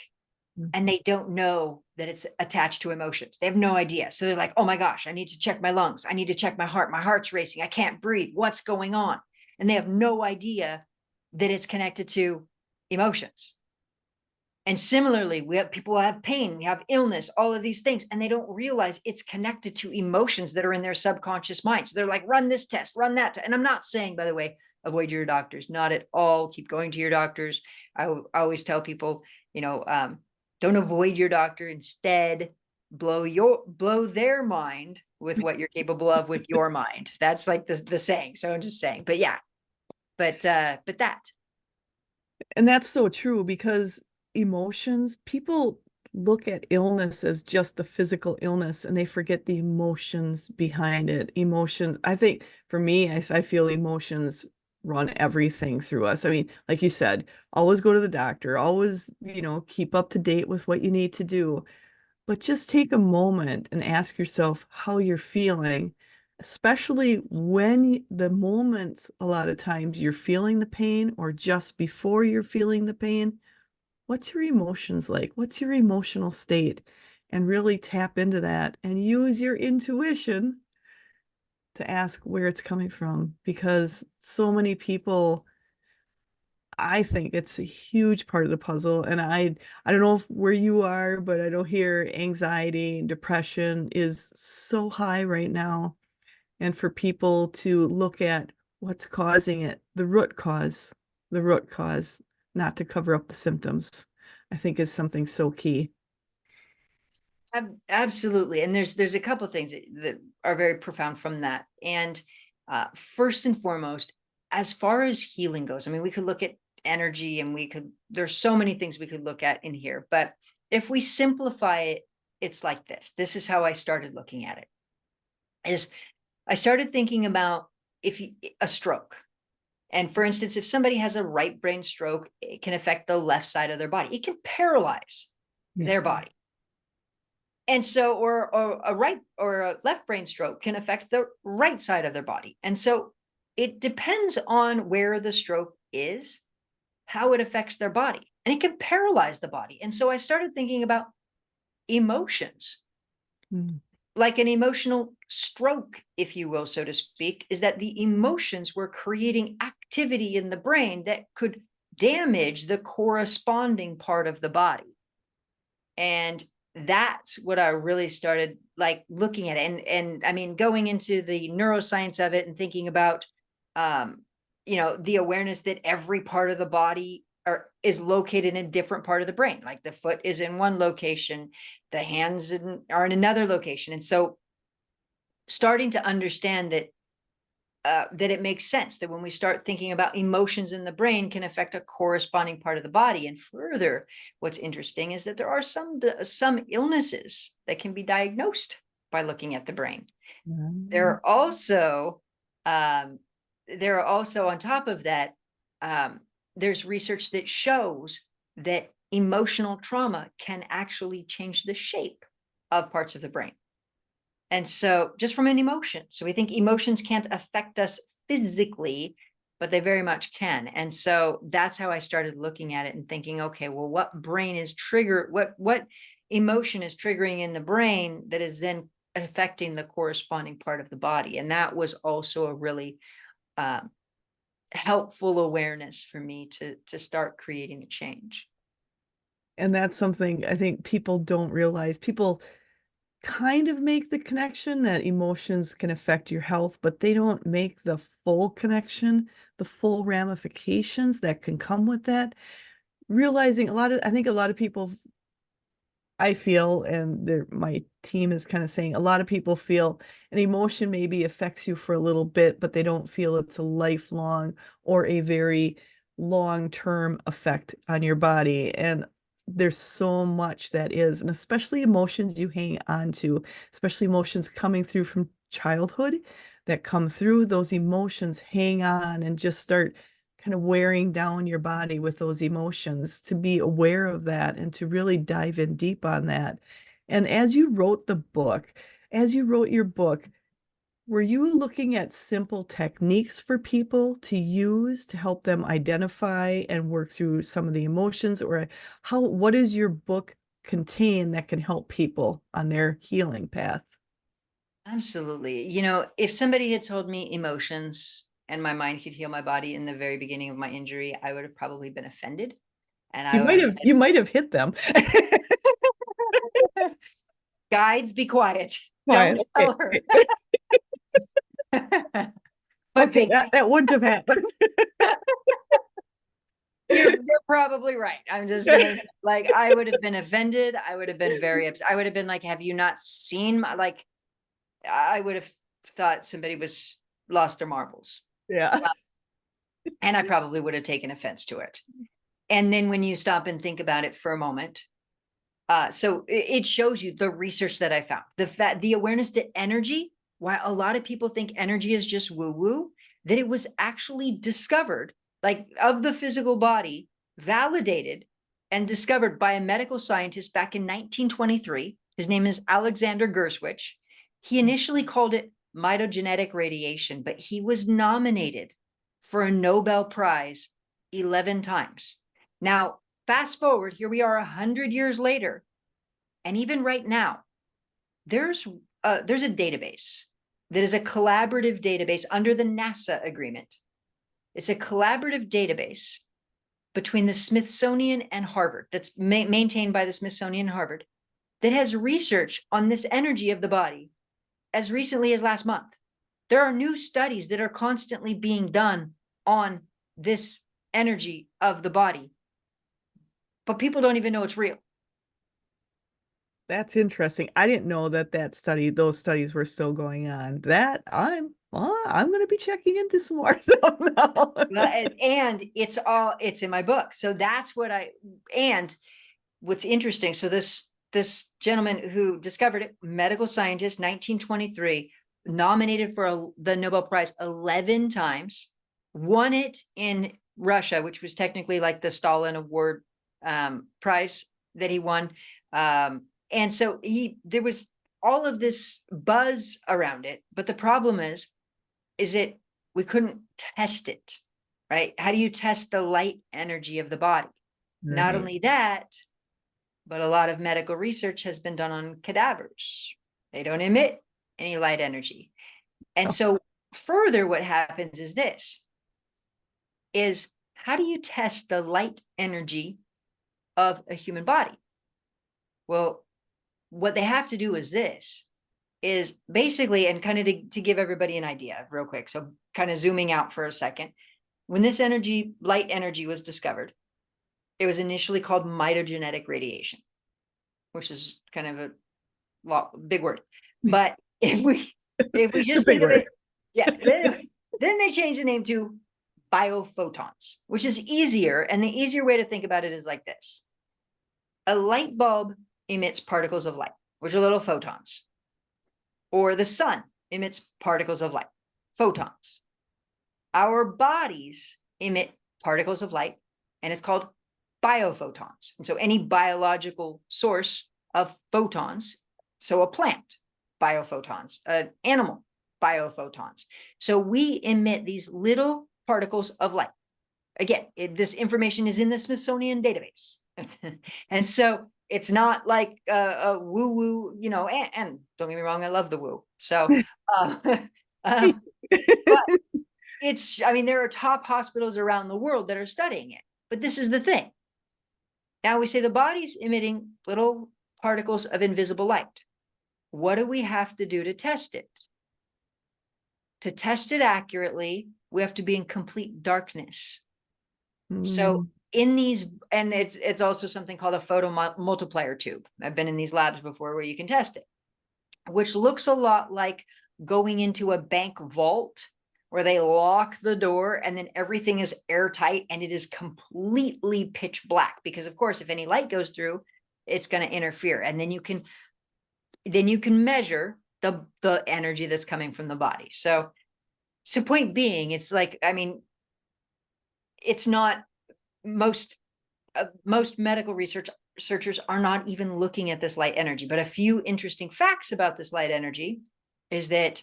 and they don't know that it's attached to emotions. They have no idea. So they're like, oh my gosh, I need to check my lungs. I need to check my heart. My heart's racing. I can't breathe. What's going on? And they have no idea that it's connected to emotions. And similarly, we have people who have pain, we have illness, all of these things, and they don't realize it's connected to emotions that are in their subconscious mind. So they're like, run this test, run that test. And I'm not saying, by the way, avoid your doctors, not at all. Keep going to your doctors. I always tell people, don't avoid your doctor. Instead, blow their mind with what you're capable of with your mind. That's like the saying. So I'm just saying, but yeah, but that. And that's so true, because emotions, people look at illness as just the physical illness and they forget the emotions behind it. Emotions, I think for me, I feel emotions run everything through us. I mean, like you said, always go to the doctor, always, keep up to date with what you need to do. But just take a moment and ask yourself how you're feeling, especially when the moments, a lot of times you're feeling the pain or just before you're feeling the pain. What's your emotions like? What's your emotional state? And really tap into that and use your intuition to ask where it's coming from, because so many people, I think it's a huge part of the puzzle. And I don't know where you are, but I don't hear anxiety and depression is so high right now. And for people to look at what's causing it, the root cause, not to cover up the symptoms, I think is something so key. Absolutely. And there's a couple of things that are very profound from that. And first and foremost, as far as healing goes, I mean, we could look at energy and there's so many things we could look at in here, but if we simplify it, it's like this. This is how I started looking at it. Is I started thinking about a stroke. And for instance, if somebody has a right brain stroke, it can affect the left side of their body. It can paralyze their body. And so, or a right or a left brain stroke can affect the right side of their body. And so it depends on where the stroke is, how it affects their body, and it can paralyze the body. And so I started thinking about emotions. Like an emotional stroke, if you will, so to speak, is that the emotions were creating activity in the brain that could damage the corresponding part of the body. And that's what I really started like looking at. And I mean, going into the neuroscience of it and thinking about, the awareness that every part of the body is located in a different part of the brain. Like the foot is in one location, the hands are in another location. And so starting to understand that it makes sense that when we start thinking about emotions in the brain can affect a corresponding part of the body. And further, what's interesting is that there are some illnesses that can be diagnosed by looking at the brain. There are also on top of that, there's research that shows that emotional trauma can actually change the shape of parts of the brain. And so just from an emotion. So we think emotions can't affect us physically, but they very much can. And so that's how I started looking at it and thinking, okay, well, what emotion is triggering in the brain that is then affecting the corresponding part of the body? And that was also a really helpful awareness for me to start creating a change. And that's something I think people don't realize. People kind of make the connection that emotions can affect your health, but they don't make the full connection, the full ramifications that can come with that. Realizing I think a lot of people, I feel, and my team is kind of saying, a lot of people feel an emotion maybe affects you for a little bit, but they don't feel it's a lifelong or a very long-term effect on your body. And there's so much that is, and especially emotions you hang on to, especially emotions coming through from childhood that come through, those emotions hang on and just start kind of wearing down your body with those emotions, to be aware of that and to really dive in deep on that. And as you wrote your book, were you looking at simple techniques for people to use to help them identify and work through some of the emotions? Or what does your book contain that can help people on their healing path? Absolutely. If somebody had told me emotions and my mind could heal my body in the very beginning of my injury, I would have probably been offended. And I would have said, You might have hit them. guides, be quiet. Quiet. Don't Okay. tell her. But Okay, big, that wouldn't have happened. you're probably right. I'm just gonna like, I would have been offended. I would have been very upset. I would have been like, have you not seen I would have thought somebody was lost their marbles. Yeah. And I probably would have taken offense to it. And then when you stop and think about it for a moment, so it shows you the research that I found, the awareness that energy, while a lot of people think energy is just woo woo, that it was actually discovered, like of the physical body, validated and discovered by a medical scientist back in 1923. His name is Alexander Gerswich. He initially called it mitogenetic radiation, but he was nominated for a Nobel Prize 11 times. Now, fast forward, here we are 100 years later. And even right now, there's a database that is a collaborative database under the NASA agreement. It's a collaborative database between the Smithsonian and Harvard that's maintained by the Smithsonian and Harvard that has research on this energy of the body as recently as last month. There are new studies that are constantly being done on this energy of the body, but people don't even know it's real. That's interesting. I didn't know that those studies were still going on. That Well, I'm going to be checking into some more. So now. Well, and it's in my book. So that's what and what's interesting. So this gentleman who discovered it, medical scientist, 1923, nominated for the Nobel Prize 11 times, won it in Russia, which was technically like the Stalin Award prize that he won. And so there was all of this buzz around it. But the problem is that we couldn't test it, right? How do you test the light energy of the body? Not Right. only that, but a lot of medical research has been done on cadavers. They don't emit any light energy. And Oh, so further, what happens is this, is how do you test the light energy of a human body? Well, what they have to do is basically, and kind of to give everybody an idea real quick. So kind of zooming out for a second, when this light energy was discovered, it was initially called mitogenetic radiation, which is kind of a big word. But if we it's a just big think of word. it, yeah, then they changed the name to biophotons, which is easier. And the easier way to think about it is like this. A light bulb emits particles of light, which are little photons. Or the sun emits particles of light, photons. Our bodies emit particles of light, and it's called biophotons. And so any biological source of photons, so a plant, biophotons, an animal, biophotons. So we emit these little particles of light. Again, this information is in the Smithsonian database. And so it's not like a woo woo, and don't get me wrong, I love the woo. So, but there are top hospitals around the world that are studying it. But this is the thing. Now we say the body's emitting little particles of invisible light. What do we have to do to test it? To test it accurately, we have to be in complete darkness. So in these, and it's also something called a photo multiplier tube. I've been in these labs before where you can test it, which looks a lot like going into a bank vault where they lock the door and then everything is airtight and it is completely pitch black, because of course, if any light goes through, it's going to interfere. And then you can measure the energy that's coming from the body. So point being, it's like, it's not most medical researchers are not even looking at this light energy. But a few interesting facts about this light energy is that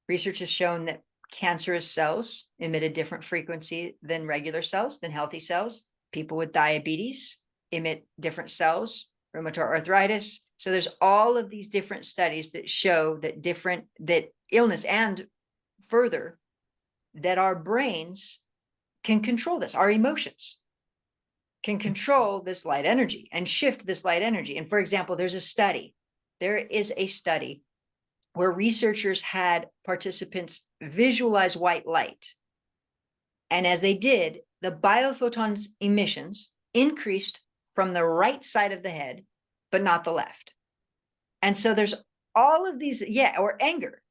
research has shown that cancerous cells emit a different frequency than regular cells, than healthy cells. People with diabetes emit different cells, rheumatoid arthritis. So there's all of these different studies that show that illness, and further, that our brains can control this, our emotions can control this light energy and shift this light energy. And for example, there is a study where researchers had participants visualize white light. And as they did, the biophotons emissions increased from the right side of the head, but not the left. And so there's all of these, or anger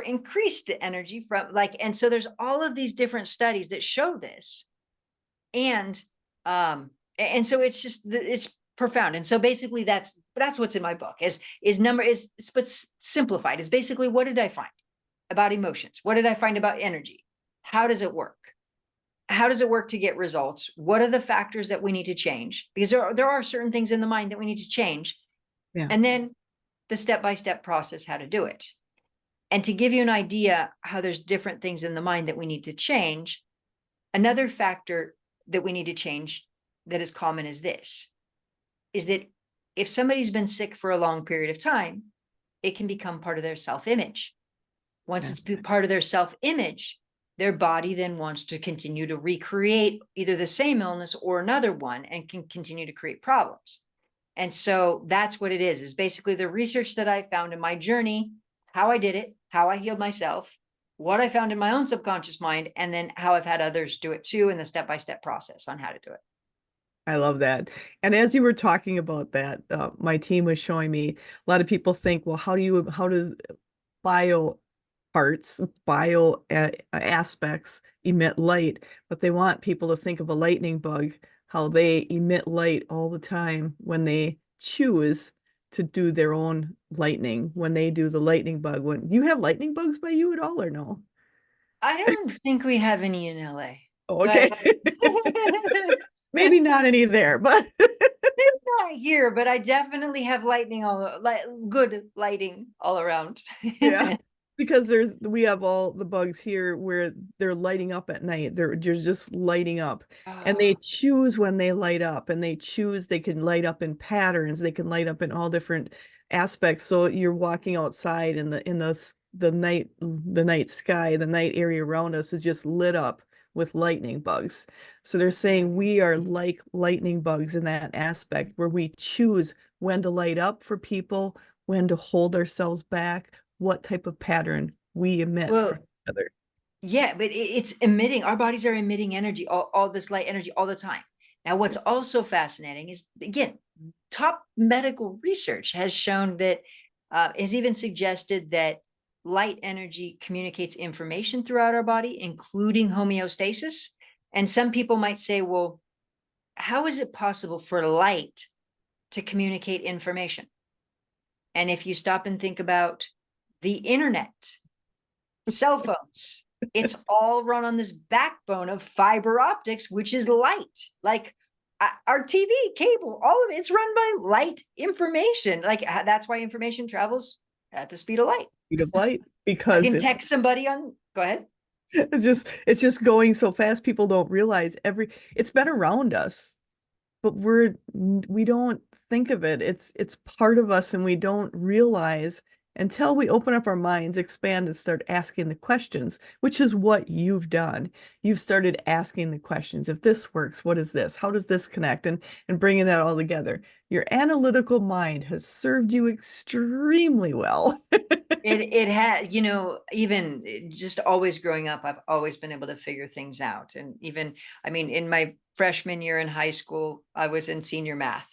increased the energy from and so there's all of these different studies that show this. And so it's profound. And so basically that's what's in my book but simplified is basically, what did I find about emotions? What did I find about energy? How does it work? How does it work to get results? What are the factors that we need to change? Because there are certain things in the mind that we need to change. Yeah. And then the step-by-step process, how to do it. And to give you an idea how there's different things in the mind that we need to change, another factor that we need to change that is common is this, is that if somebody's been sick for a long period of time, it can become part of their self-image. Once it's part of their self-image, their body then wants to continue to recreate either the same illness or another one and can continue to create problems. And so that's what it is basically the research that I found in my journey, how I did it, how I healed myself, what I found in my own subconscious mind, and then how I've had others do it too, and the step-by-step process on how to do it. I love that. And as you were talking about that, my team was showing me a lot of people think, well, how does bio parts, bio aspects emit light, but they want people to think of a lightning bug, how they emit light all the time when they choose to do their own lightning, when they do the lightning bug. When you have lightning bugs by you at all or no? I don't think we have any in LA, Oh, but okay. Maybe not any there, but not here, but I definitely have lightning like good lighting all around. yeah, because we have all the bugs here where they're lighting up at night. They're just lighting up. And they Ah, choose when they light up, and they choose they can light up in patterns. They can light up in all different aspects. So you're walking outside and the night sky, the night area around us is just lit up with lightning bugs. So they're saying we are like lightning bugs in that aspect where we choose when to light up for people, when to hold ourselves back, what type of pattern we emit from well, each other. yeah, but it's emitting, our bodies are emitting energy, all this light energy all the time. Now, what's also fascinating is, again, top medical research has shown that, has even suggested that light energy communicates information throughout our body, including homeostasis. And some people might say, well, how is it possible for light to communicate information? And if you stop and think about the internet, cell phones, it's all run on this backbone of fiber optics, which is light. Like our TV, cable, all of it's run by light information. Like that's why information travels at the speed of light. Speed of light I because can text somebody on, go ahead. it's just going so fast people don't realize it's been around us, but we don't think of it. It's part of us and we don't realize until we open up our minds, expand and start asking the questions, which is what you've done. You've started asking the questions. If this works, what is this? How does this connect? And bringing that all together. Your analytical mind has served you extremely well. It had, even just always growing up, I've always been able to figure things out. And even, I mean, in my freshman year in high school, I was in senior math.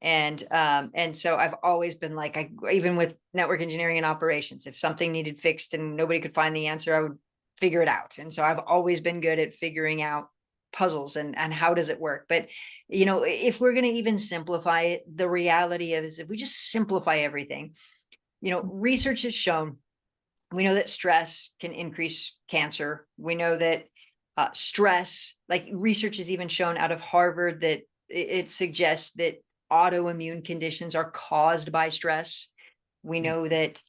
And so I've always been like, even with network engineering and operations, if something needed fixed and nobody could find the answer, I would figure it out. And so I've always been good at figuring out puzzles and how does it work. But if we're going to even simplify it, the reality is if we just simplify everything, research has shown, we know that stress can increase cancer. We know that stress, like research has even shown out of Harvard that it suggests that autoimmune conditions are caused by stress. We know that,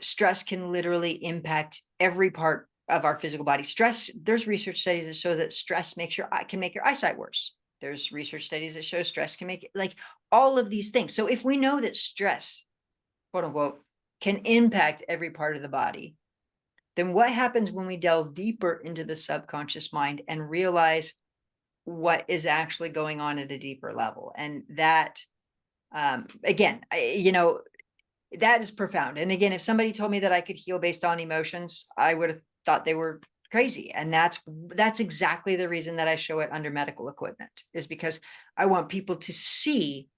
stress can literally impact every part of our physical body. Stress, there's research studies that show that stress can make your eyesight worse. There's research studies that show stress can make it, like all of these things. So if we know that stress, quote unquote, can impact every part of the body, then what happens when we delve deeper into the subconscious mind and realize what is actually going on at a deeper level? And that, again, that is profound. And again, if somebody told me that I could heal based on emotions, I would have thought they were crazy. And that's exactly the reason that I show it under medical equipment, is because I want people to see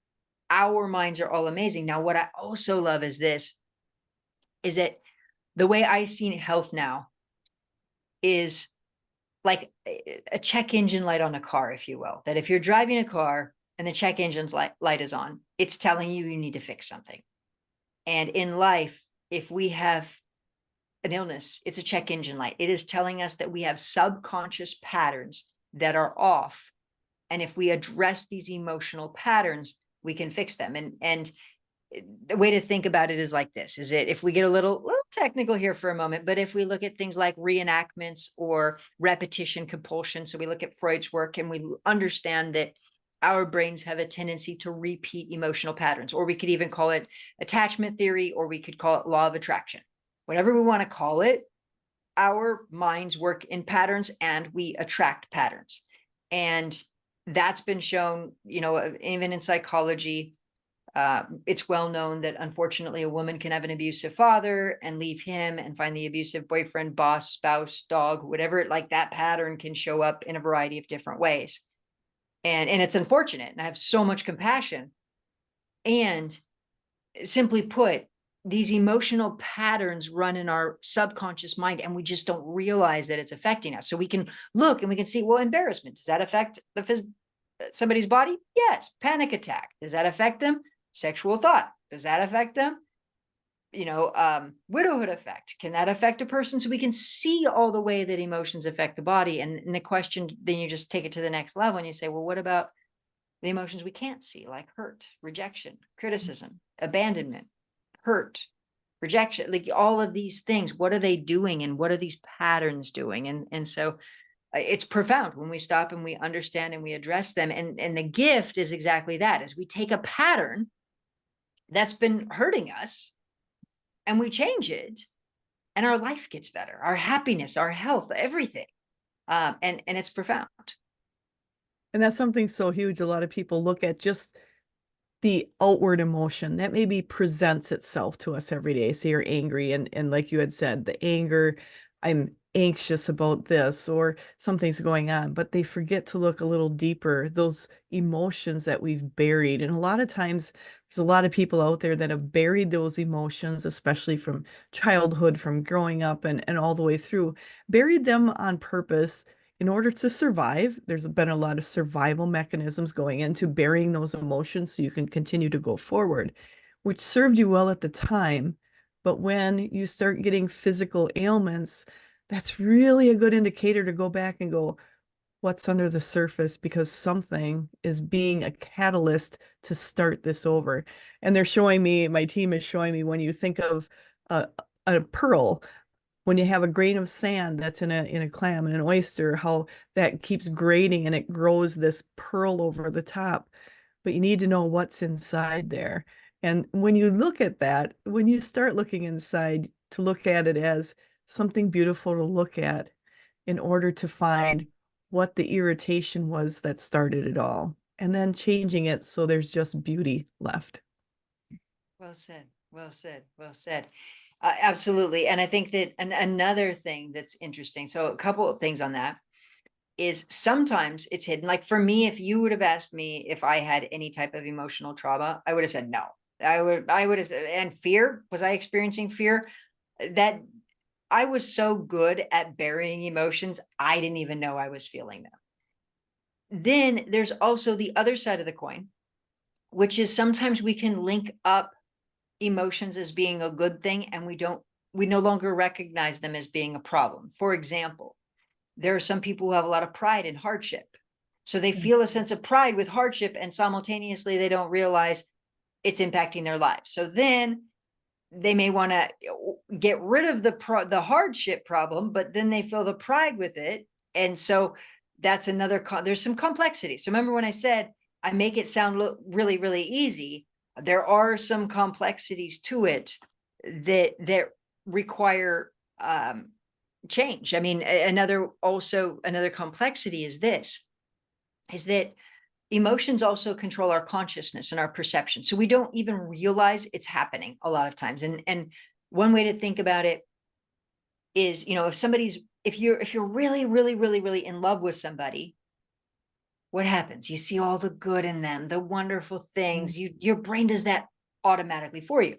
our minds are all amazing. Now, what I also love is that the way I see health now is like a check engine light on a car, if you will. That if you're driving a car and the check engine's light is on, it's telling you need to fix something. And in life, if we have an illness, it's a check engine light. It is telling us that we have subconscious patterns that are off. And if we address these emotional patterns, we can fix them. And the way to think about it is like this, is it, if we get a little technical here for a moment, but if we look at things like reenactments or repetition compulsion, so we look at Freud's work and we understand that our brains have a tendency to repeat emotional patterns, or we could even call it attachment theory, or we could call it law of attraction, whatever we want to call it. Our minds work in patterns and we attract patterns. And that's been shown, even in psychology. It's well known that unfortunately a woman can have an abusive father and leave him and find the abusive boyfriend, boss, spouse, dog, whatever, like that pattern can show up in a variety of different ways. And it's unfortunate. And I have so much compassion. And simply put, these emotional patterns run in our subconscious mind, and we just don't realize that it's affecting us. So we can look and we can see, well, embarrassment, does that affect somebody's body? Yes. Panic attack, does that affect them? Sexual thought, does that affect them? Widowhood effect, can that affect a person? So we can see all the way that emotions affect the body. And the question, then you just take it to the next level and you say, well, what about the emotions we can't see, like hurt, rejection, criticism, abandonment, hurt, rejection, like all of these things? What are they doing, and what are these patterns doing? And so it's profound when we stop and we understand and we address them. And the gift is exactly that, is we take a pattern that's been hurting us and we change it, and our life gets better, our happiness, our health, everything. And it's profound. And that's something so huge. A lot of people look at just the outward emotion that maybe presents itself to us every day. So you're angry, and like you had said, the anger, I'm anxious about this, or something's going on, but they forget to look a little deeper, those emotions that we've buried. And a lot of times there's a lot of people out there that have buried those emotions, especially from childhood, from growing up and all the way through, buried them on purpose in order to survive. There's been a lot of survival mechanisms going into burying those emotions so you can continue to go forward, which served you well at the time. But when you start getting physical ailments, that's really a good indicator to go back and go, what's under the surface? Because something is being a catalyst to start this over. And they're showing me, my team is showing me, when you think of a, a pearl, when you have a grain of sand that's in a clam and an oyster, how that keeps grading and it grows this pearl over the top. But you need to know what's inside there. And when you look at that, when you start looking inside, to look at it as something beautiful to look at in order to find what the irritation was that started it all, and then changing it so there's just beauty left. Well said. Well said. Well said. Absolutely. And I think that another thing that's interesting, so a couple of things on that, is sometimes it's hidden. Like for me, if you would have asked me if I had any type of emotional trauma, I would have said no. I would have said, and fear, was I experiencing fear? That I was so good at burying emotions, I didn't even know I was feeling them. Then there's also the other side of the coin, which is sometimes we can link up emotions as being a good thing, and we no longer recognize them as being a problem. For example, there are some people who have a lot of pride in hardship. So they feel a sense of pride with hardship, and simultaneously they don't realize it's impacting their lives. So then they may want to get rid of the hardship problem, but then they feel the pride with it. And so that's there's some complexity. So remember when I said I make it sound really, really easy, there are some complexities to it that require change. I mean, another complexity is that emotions also control our consciousness and our perception. So we don't even realize it's happening a lot of times. And one way to think about it is, if you're really, really, really, really in love with somebody, what happens? You see all the good in them, the wonderful things. Your brain does that automatically for you.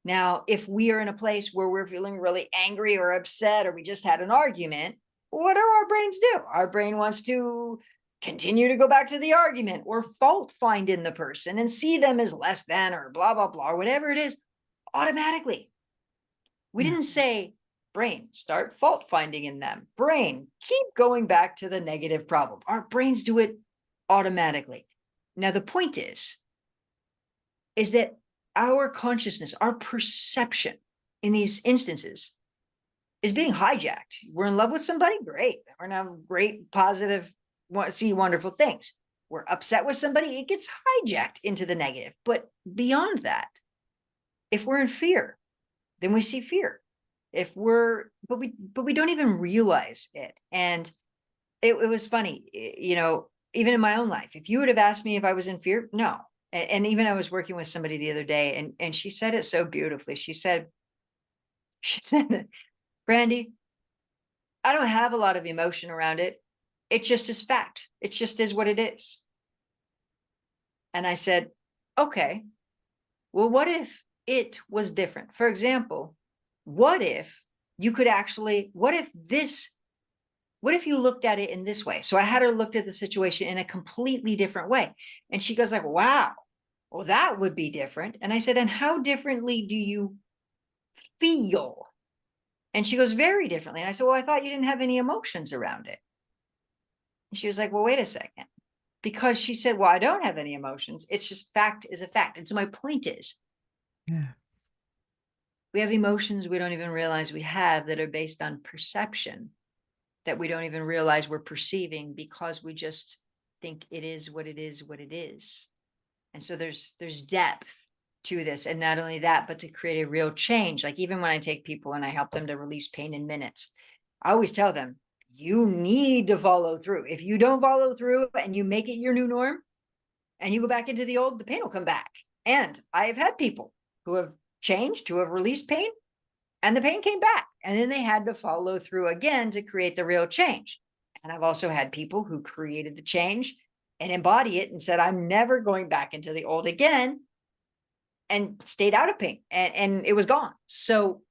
Now, if we are in a place where we're feeling really angry or upset, or we just had an argument, what do our brains do? Our brain wants to continue to go back to the argument, or fault find in the person and see them as less than, or blah, blah, blah, or whatever it is, automatically. We didn't say, brain, start fault finding in them. Brain, keep going back to the negative problem. Our brains do it automatically. Now, the point is that our consciousness, our perception in these instances is being hijacked. We're in love with somebody, great. We're gonna have great, positive, see wonderful things. We're upset with somebody, it gets hijacked into the negative. But beyond that, if we're in fear, then we see fear. But we don't even realize it. And it was funny, even in my own life, if you would have asked me if I was in fear, no. And even I was working with somebody the other day, and she said it so beautifully. She said, Brandy, I don't have a lot of emotion around it. It just is fact. It just is what it is. And I said, okay, well, what if it was different. For example, what if you could actually, what if you looked at it in this way? So I had her looked at the situation in a completely different way. And she goes like, wow, well, that would be different. And I said, and how differently do you feel? And she goes, very differently. And I said, well, I thought you didn't have any emotions around it. And she was like, well, wait a second. Because she said, well, I don't have any emotions. It's just fact is a fact. And so my point is, Yeah. we have emotions we don't even realize we have that are based on perception that we don't even realize we're perceiving because we just think it is what it is, what it is. And so there's depth to this. And not only that, but to create a real change. Like even when I take people and I help them to release pain in minutes, I always tell them, you need to follow through. If you don't follow through and you make it your new norm and you go back into the old, the pain will come back. And I have had people who have changed, who have released pain, and the pain came back. And then they had to follow through again to create the real change. And I've also had people who created the change and embody it and said, I'm never going back into the old again, and stayed out of pain, and it was gone. So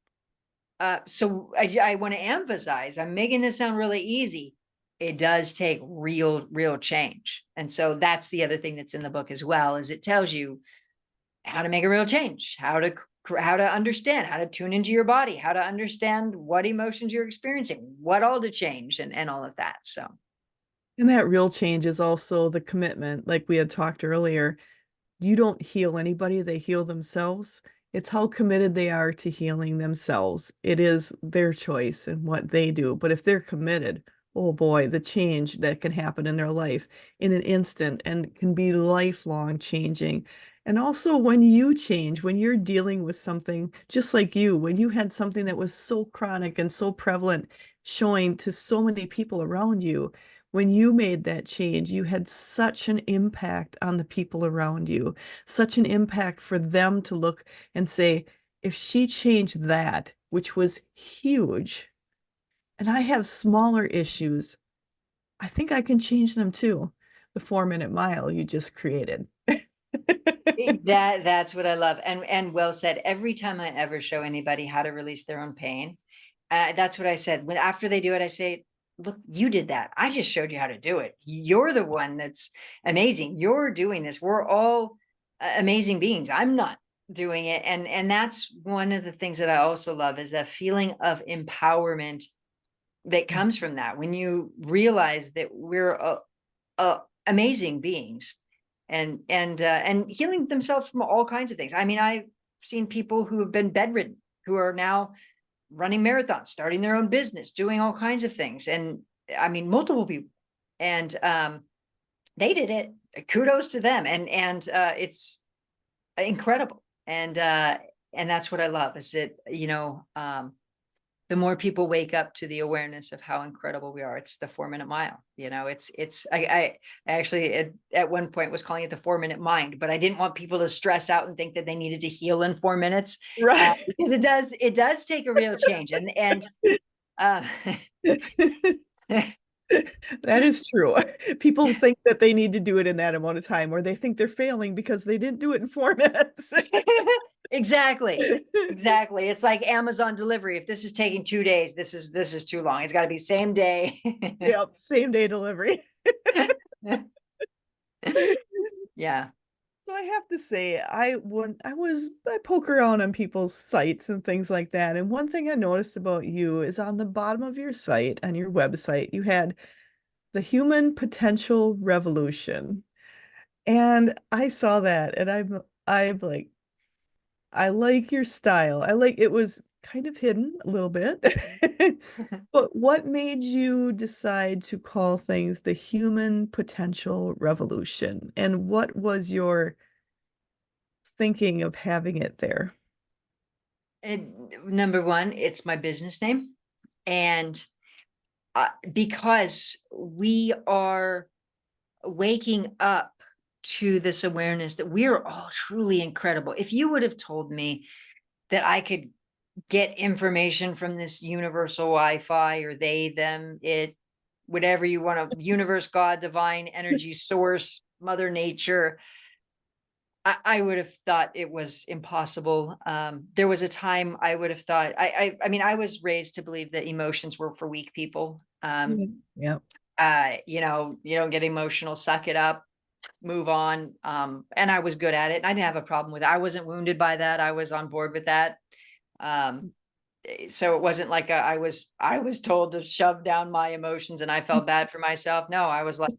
I want to emphasize, I'm making this sound really easy. It does take real change. And so that's the other thing that's in the book as well, is it tells you how to make a real change, how to understand, how to tune into your body, how to understand what emotions you're experiencing, what all to change, and all of that. So And that real change is also the commitment, like we had talked earlier. You don't heal anybody, they heal themselves. It's how committed they are to healing themselves. It is their choice and what they do. But if they're committed, oh boy, the change that can happen in their life in an instant and can be lifelong changing. And also when you change, when you're dealing with something just like you, when you had something that was so chronic and so prevalent, showing to so many people around you, when you made that change, you had such an impact on the people around you, such an impact for them to look and say, if she changed that, which was huge, and I have smaller issues, I think I can change them too. The 4 minute mile you just created. that's what I love. And well said. Every time I ever show anybody how to release their own pain, that's what I said. When after they do it, I say, look, you did that. I just showed you how to do it. You're the one that's amazing. You're doing this. We're all amazing beings. I'm not doing it. And that's one of the things that I also love, is that feeling of empowerment that comes from that. When you realize that we're amazing beings, and healing themselves from all kinds of things. I mean, I've seen people who have been bedridden who are now running marathons, starting their own business, doing all kinds of things. And I mean, multiple people. And they did it. Kudos to them. And it's incredible. And that's what I love, is that, the more people wake up to the awareness of how incredible we are. It's the 4 minute mile. I actually at one point was calling it the 4 minute mind, but I didn't want people to stress out and think that they needed to heal in 4 minutes, Right. because it does take a real change. And uh, That is true. People think that they need to do it in that amount of time, or they think they're failing because they didn't do it in 4 minutes. exactly. It's like Amazon delivery. If this is taking 2 days, this is too long. It's got to be same day. Yep, same day delivery. Yeah. So I have to say, I poke around on people's sites and things like that. And one thing I noticed about you is on the bottom of your site, on your website, you had the human potential revolution. And I saw that and I'm like, I like your style. I like it was kind of hidden a little bit. But what made you decide to call things the human potential revolution? And what was your thinking of having it there? And number one, it's my business name. And because we are waking up to this awareness that we are all truly incredible. If you would have told me that I could get information from this universal Wi-Fi, or they, them, it, whatever you want to, universe, God, divine energy source, Mother Nature, I would have thought it was impossible. There was a time I would have thought, I mean, I was raised to believe that emotions were for weak people. Yeah. You don't get emotional, suck it up, move on. And I was good at it. I didn't have a problem with it. I wasn't wounded by that. I was on board with that. Um, so it wasn't like I was told to shove down my emotions and I felt bad for myself. No, I was like,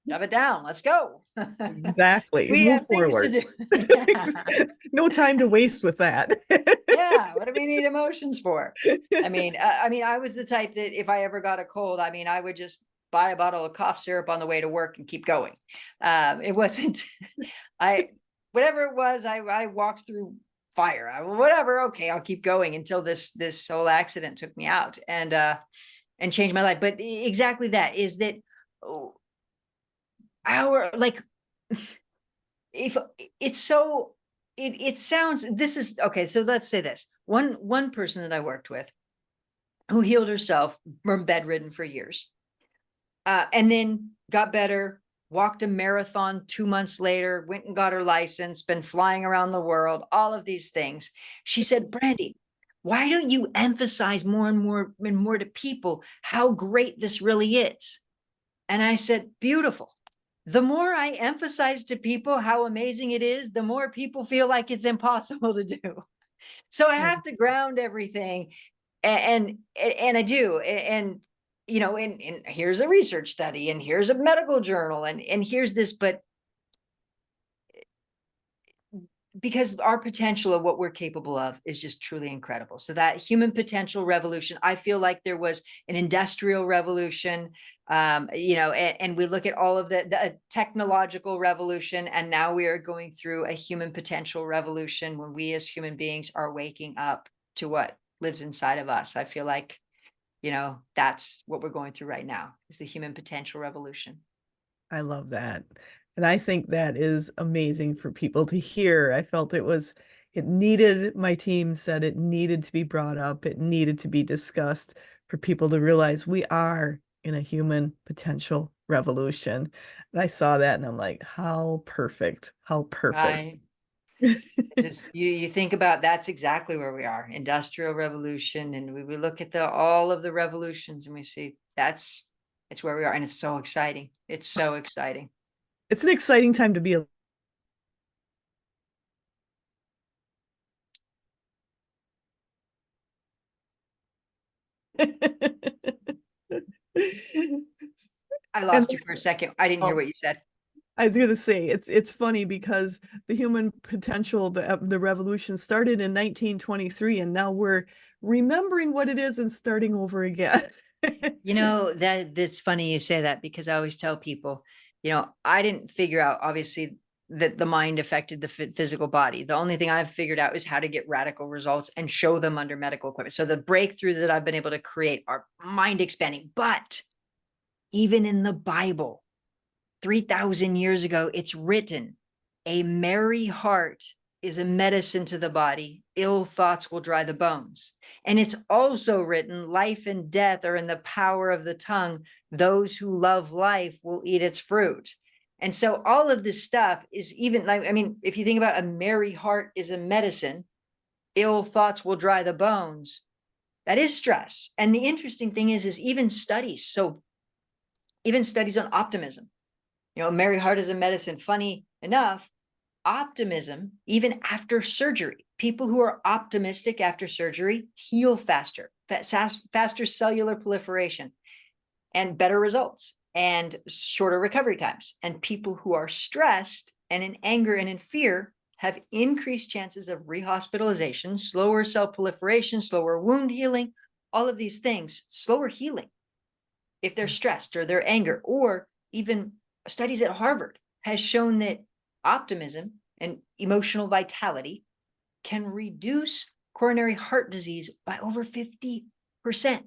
shove it down. Let's go. Exactly. We Move have things to forward. do. Yeah. No time to waste with that. Yeah. What do we need emotions for? I mean, I was the type that if I ever got a cold, I mean, I would just buy a bottle of cough syrup on the way to work and keep going. It wasn't, I, whatever it was, I walked through fire. Whatever. Okay. I'll keep going until this whole accident took me out and changed my life. But exactly that is that oh, our like if it's so it sounds this is okay, so let's say this one person that I worked with who healed herself from bedridden for years, and then got better, walked a marathon 2 months later, went and got her license, been flying around the world, all of these things. She said, Brandy, why don't you emphasize more and more to people how great this really is? And I said, beautiful. The more I emphasize to people how amazing it is, the more people feel like it's impossible to do. So I have to ground everything. And I do. And here's a research study, and here's a medical journal, and here's this, but because our potential of what we're capable of is just truly incredible. So that human potential revolution, I feel like there was an industrial revolution, and we look at all of the technological revolution, and now we are going through a human potential revolution when we as human beings are waking up to what lives inside of us. I feel like, that's what we're going through right now is the human potential revolution. I love that. And I think that is amazing for people to hear. I felt it needed, my team said it needed to be brought up. It needed to be discussed for people to realize we are in a human potential revolution. And I saw that and I'm like, how perfect, how perfect. Right. Just you think about that's exactly where we are, industrial revolution, and we look at the all of the revolutions and we see it's where we are, and it's so exciting. It's so exciting. It's an exciting time to be a I and lost you for a second. I didn't hear oh, what you said. I was gonna say it's funny because the human potential, the revolution started in 1923, and now we're remembering what it is and starting over again. That's funny you say that because I always tell people, I didn't figure out obviously that the mind affected the physical body. The only thing I've figured out is how to get radical results and show them under medical equipment. So the breakthroughs that I've been able to create are mind expanding. But even in the Bible, 3,000 years ago, it's written, a merry heart is a medicine to the body. Ill thoughts will dry the bones. And it's also written, life and death are in the power of the tongue. Those who love life will eat its fruit. And so all of this stuff is even like, I mean, if you think about a merry heart is a medicine, ill thoughts will dry the bones. That is stress. And the interesting thing is even studies. So even studies on optimism, a merry heart is a medicine. Funny enough, optimism, even after surgery, people who are optimistic after surgery heal faster, faster cellular proliferation and better results and shorter recovery times. And people who are stressed and in anger and in fear have increased chances of rehospitalization, slower cell proliferation, slower wound healing, all of these things, slower healing if they're stressed or their anger, or even studies at Harvard has shown that optimism and emotional vitality can reduce coronary heart disease by over 50%. And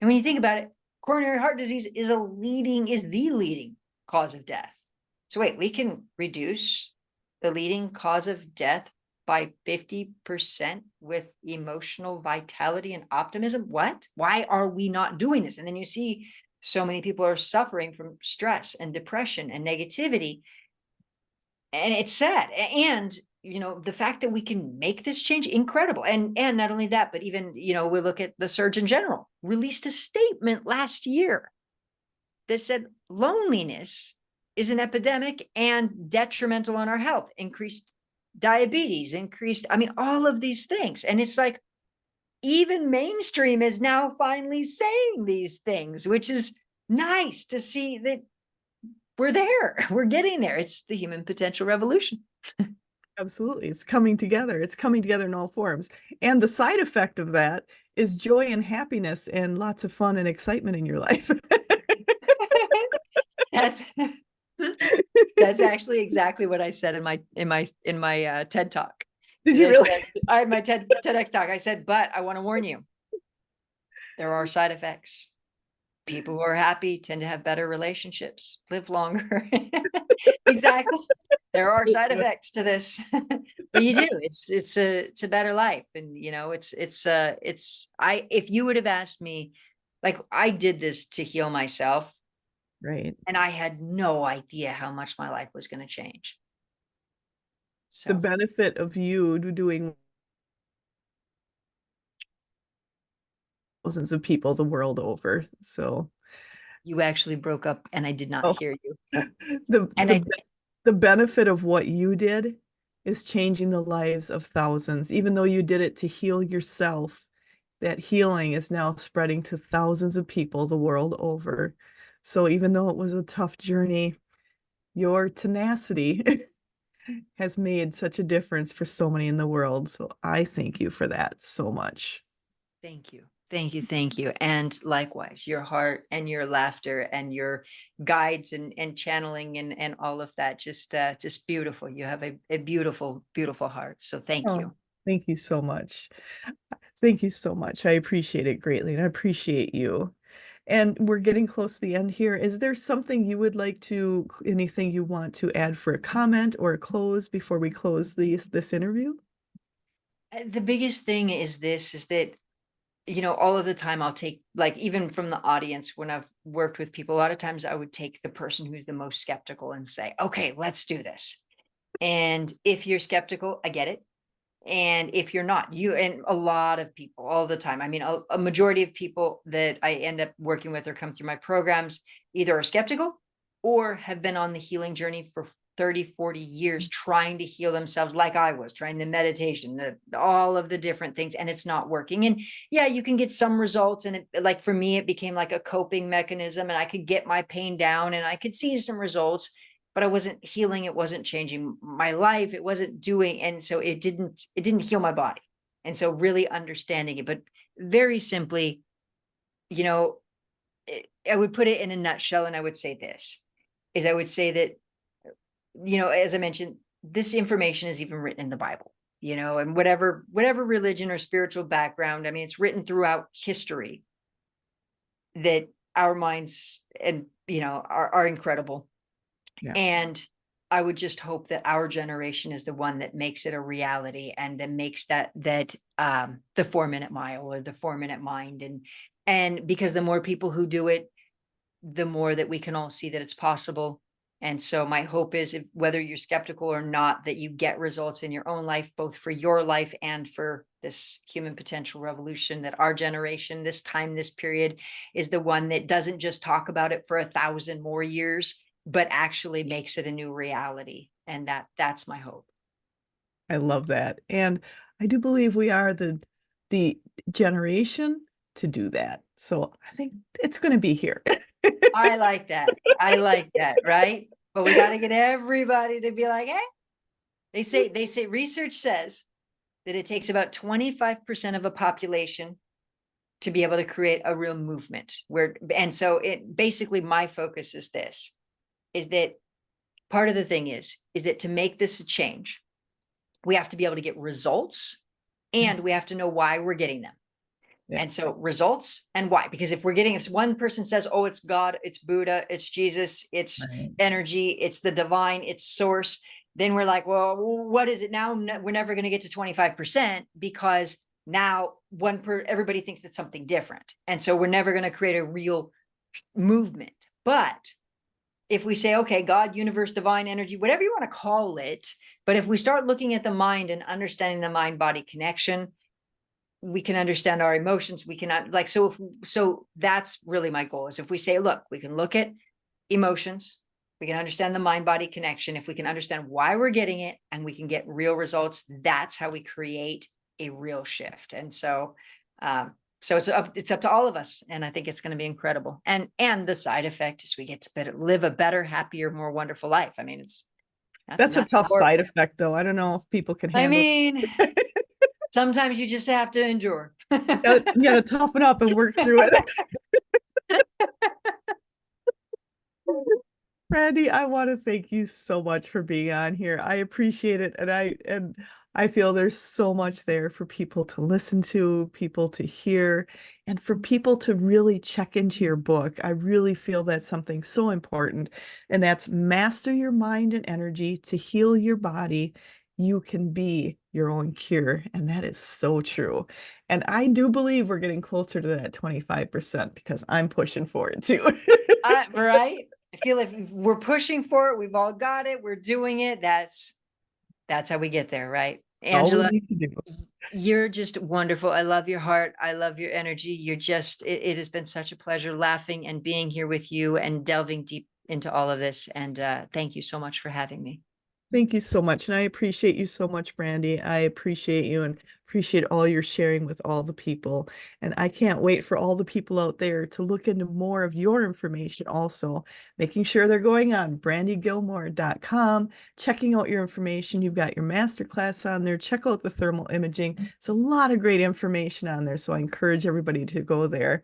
when you think about it, coronary heart disease is the leading cause of death. So wait, we can reduce the leading cause of death by 50% with emotional vitality and optimism. What? Why are we not doing this? And then you see so many people are suffering from stress and depression and negativity. And it's sad. And, the fact that we can make this change, incredible. And not only that, but even, we look at the Surgeon General released a statement last year that said loneliness is an epidemic and detrimental on our health, increased diabetes, all of these things. And it's like, even mainstream is now finally saying these things, which is nice to see that we're there. We're getting there. It's the human potential revolution. Absolutely. It's coming together. It's coming together in all forms. And the side effect of that is joy and happiness and lots of fun and excitement in your life. That's that's actually exactly what I said in my TED talk. Did you really? I had my TEDx talk. I said, but I want to warn you, there are side effects. People who are happy tend to have better relationships, live longer. Exactly. There are side effects to this, but you do. It's a better life, and if you would have asked me, like, I did this to heal myself, Right. and I had no idea how much my life was going to change. The So benefit of you doing thousands of people the world over. So, you actually broke up, and I did not oh, hear you. the And the the benefit of what you did is changing the lives of thousands. Even though you did it to heal yourself, that healing is now spreading to thousands of people the world over. So even though it was a tough journey, your tenacity has made such a difference for so many in the world. So I thank you for that so much. Thank you. Thank you. Thank you. And likewise, your heart and your laughter and your guides and channeling and all of that, just beautiful. You have a beautiful, beautiful heart. So thank Oh, you. thank you so much. Thank you so much. I appreciate it greatly, and I appreciate you. And we're getting close to the end here. Is there something you would like to, anything you want to add for a comment or a close before we close this interview? The biggest thing is that, all of the time I'll take, like, even from the audience, when I've worked with people, a lot of times I would take the person who's the most skeptical and say, okay, let's do this. And if you're skeptical, I get it. And if you're not, and a lot of people all the time, a majority of people that I end up working with or come through my programs either are skeptical or have been on the healing journey for 30, 40 years trying to heal themselves, like I was trying the meditation, all of the different things, and it's not working. And yeah, you can get some results. And like for me, it became like a coping mechanism, and I could get my pain down and I could see some results, but I wasn't healing. It wasn't changing my life. It wasn't doing. And so it didn't heal my body. And so really understanding it, but very simply, you know, I would put it in a nutshell. And I would say this is, I would say that, as I mentioned, this information is even written in the Bible, and whatever religion or spiritual background, it's written throughout history that our minds and, are incredible. Yeah, And I would just hope that our generation is the one that makes it a reality, and that makes that the 4 minute mile or the 4 minute mind. And because the more people who do it, the more that we can all see that it's possible. And so my hope is, if whether you're skeptical or not, that you get results in your own life, both for your life and for this human potential revolution, that our generation, this time, this period, is the one that doesn't just talk about it for 1,000 more years, but actually makes it a new reality. And that's my hope. I love that. And I do believe we are the generation to do that. So I think it's going to be here. I like that. I like that. Right. But we got to get everybody to be like, hey, they say research says that it takes about 25% of a population to be able to create a real movement, and so it basically, my focus is this, is that part of the thing is that to make this a change, we have to be able to get results, and Yes. we have to know why we're getting them. Yeah. And so results and why, because if one person says, oh, it's God, it's Buddha, it's Jesus, it's Right. energy, it's the divine, it's source, then we're like, well, what is it now? We're never going to get to 25%, because now everybody thinks it's something different. And so we're never going to create a real movement. But if we say, okay, God, universe, divine energy, whatever you want to call it, but if we start looking at the mind and understanding the mind body connection, we can understand our emotions. We cannot like, so that's really my goal is if we say, look, we can look at emotions, we can understand the mind body connection. If we can understand why we're getting it and we can get real results, that's how we create a real shift. And so it's up to all of us. And I think it's going to be incredible. And the side effect is we get to live a better, happier, more wonderful life. I mean, it's That's a not tough horrible. side effect, though. I don't know if people can I handle mean, it. sometimes you just have to endure. You gotta toughen up and work through it. Brandy, I want to thank you so much for being on here. I appreciate it, and I feel there's so much there for people to listen to, people to hear, and for people to really check into your book. I really feel that's something so important, and that's Master Your Mind and Energy to Heal Your Body. You can be your own cure, and that is so true. And I do believe we're getting closer to that 25% because I'm pushing for it too. Right? I feel like we're pushing for it. We've all got it. We're doing it. That's how we get there, right? All we Angela, need to do. you're just wonderful. I love your heart. I love your energy. It has been such a pleasure laughing and being here with you and delving deep into all of this. And thank you so much for having me. Thank you so much. And I appreciate you so much, Brandy. I appreciate you and appreciate all your sharing with all the people. And I can't wait for all the people out there to look into more of your information also, making sure they're going on brandygillmore.com, checking out your information. You've got your masterclass on there. Check out the thermal imaging. It's a lot of great information on there. So I encourage everybody to go there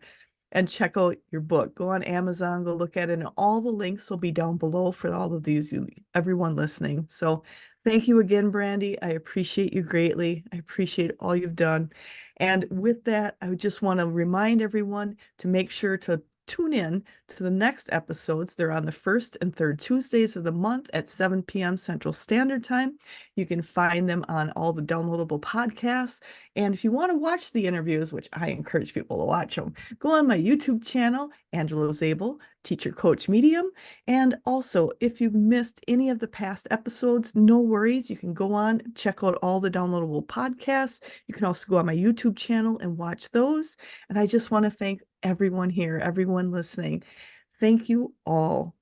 and check out your book. Go on Amazon, go look at it, and all the links will be down below for all of these, everyone listening. So thank you again, Brandy. I appreciate you greatly. I appreciate all you've done. And with that, I just want to remind everyone to make sure to tune in to the next episodes. They're on the first and third Tuesdays of the month at 7 p.m. Central Standard Time. You can find them on all the downloadable podcasts. And if you want to watch the interviews, which I encourage people to watch them, go on my YouTube channel, Angela Zabel, Teacher Coach Medium. And also, if you've missed any of the past episodes, no worries. You can go on, check out all the downloadable podcasts. You can also go on my YouTube channel and watch those. And I just want to thank everyone here, everyone listening. Thank you all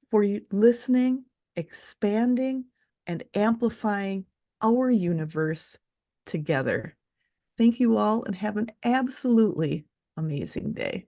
for listening, expanding, and amplifying our universe together. Thank you all and have an absolutely amazing day.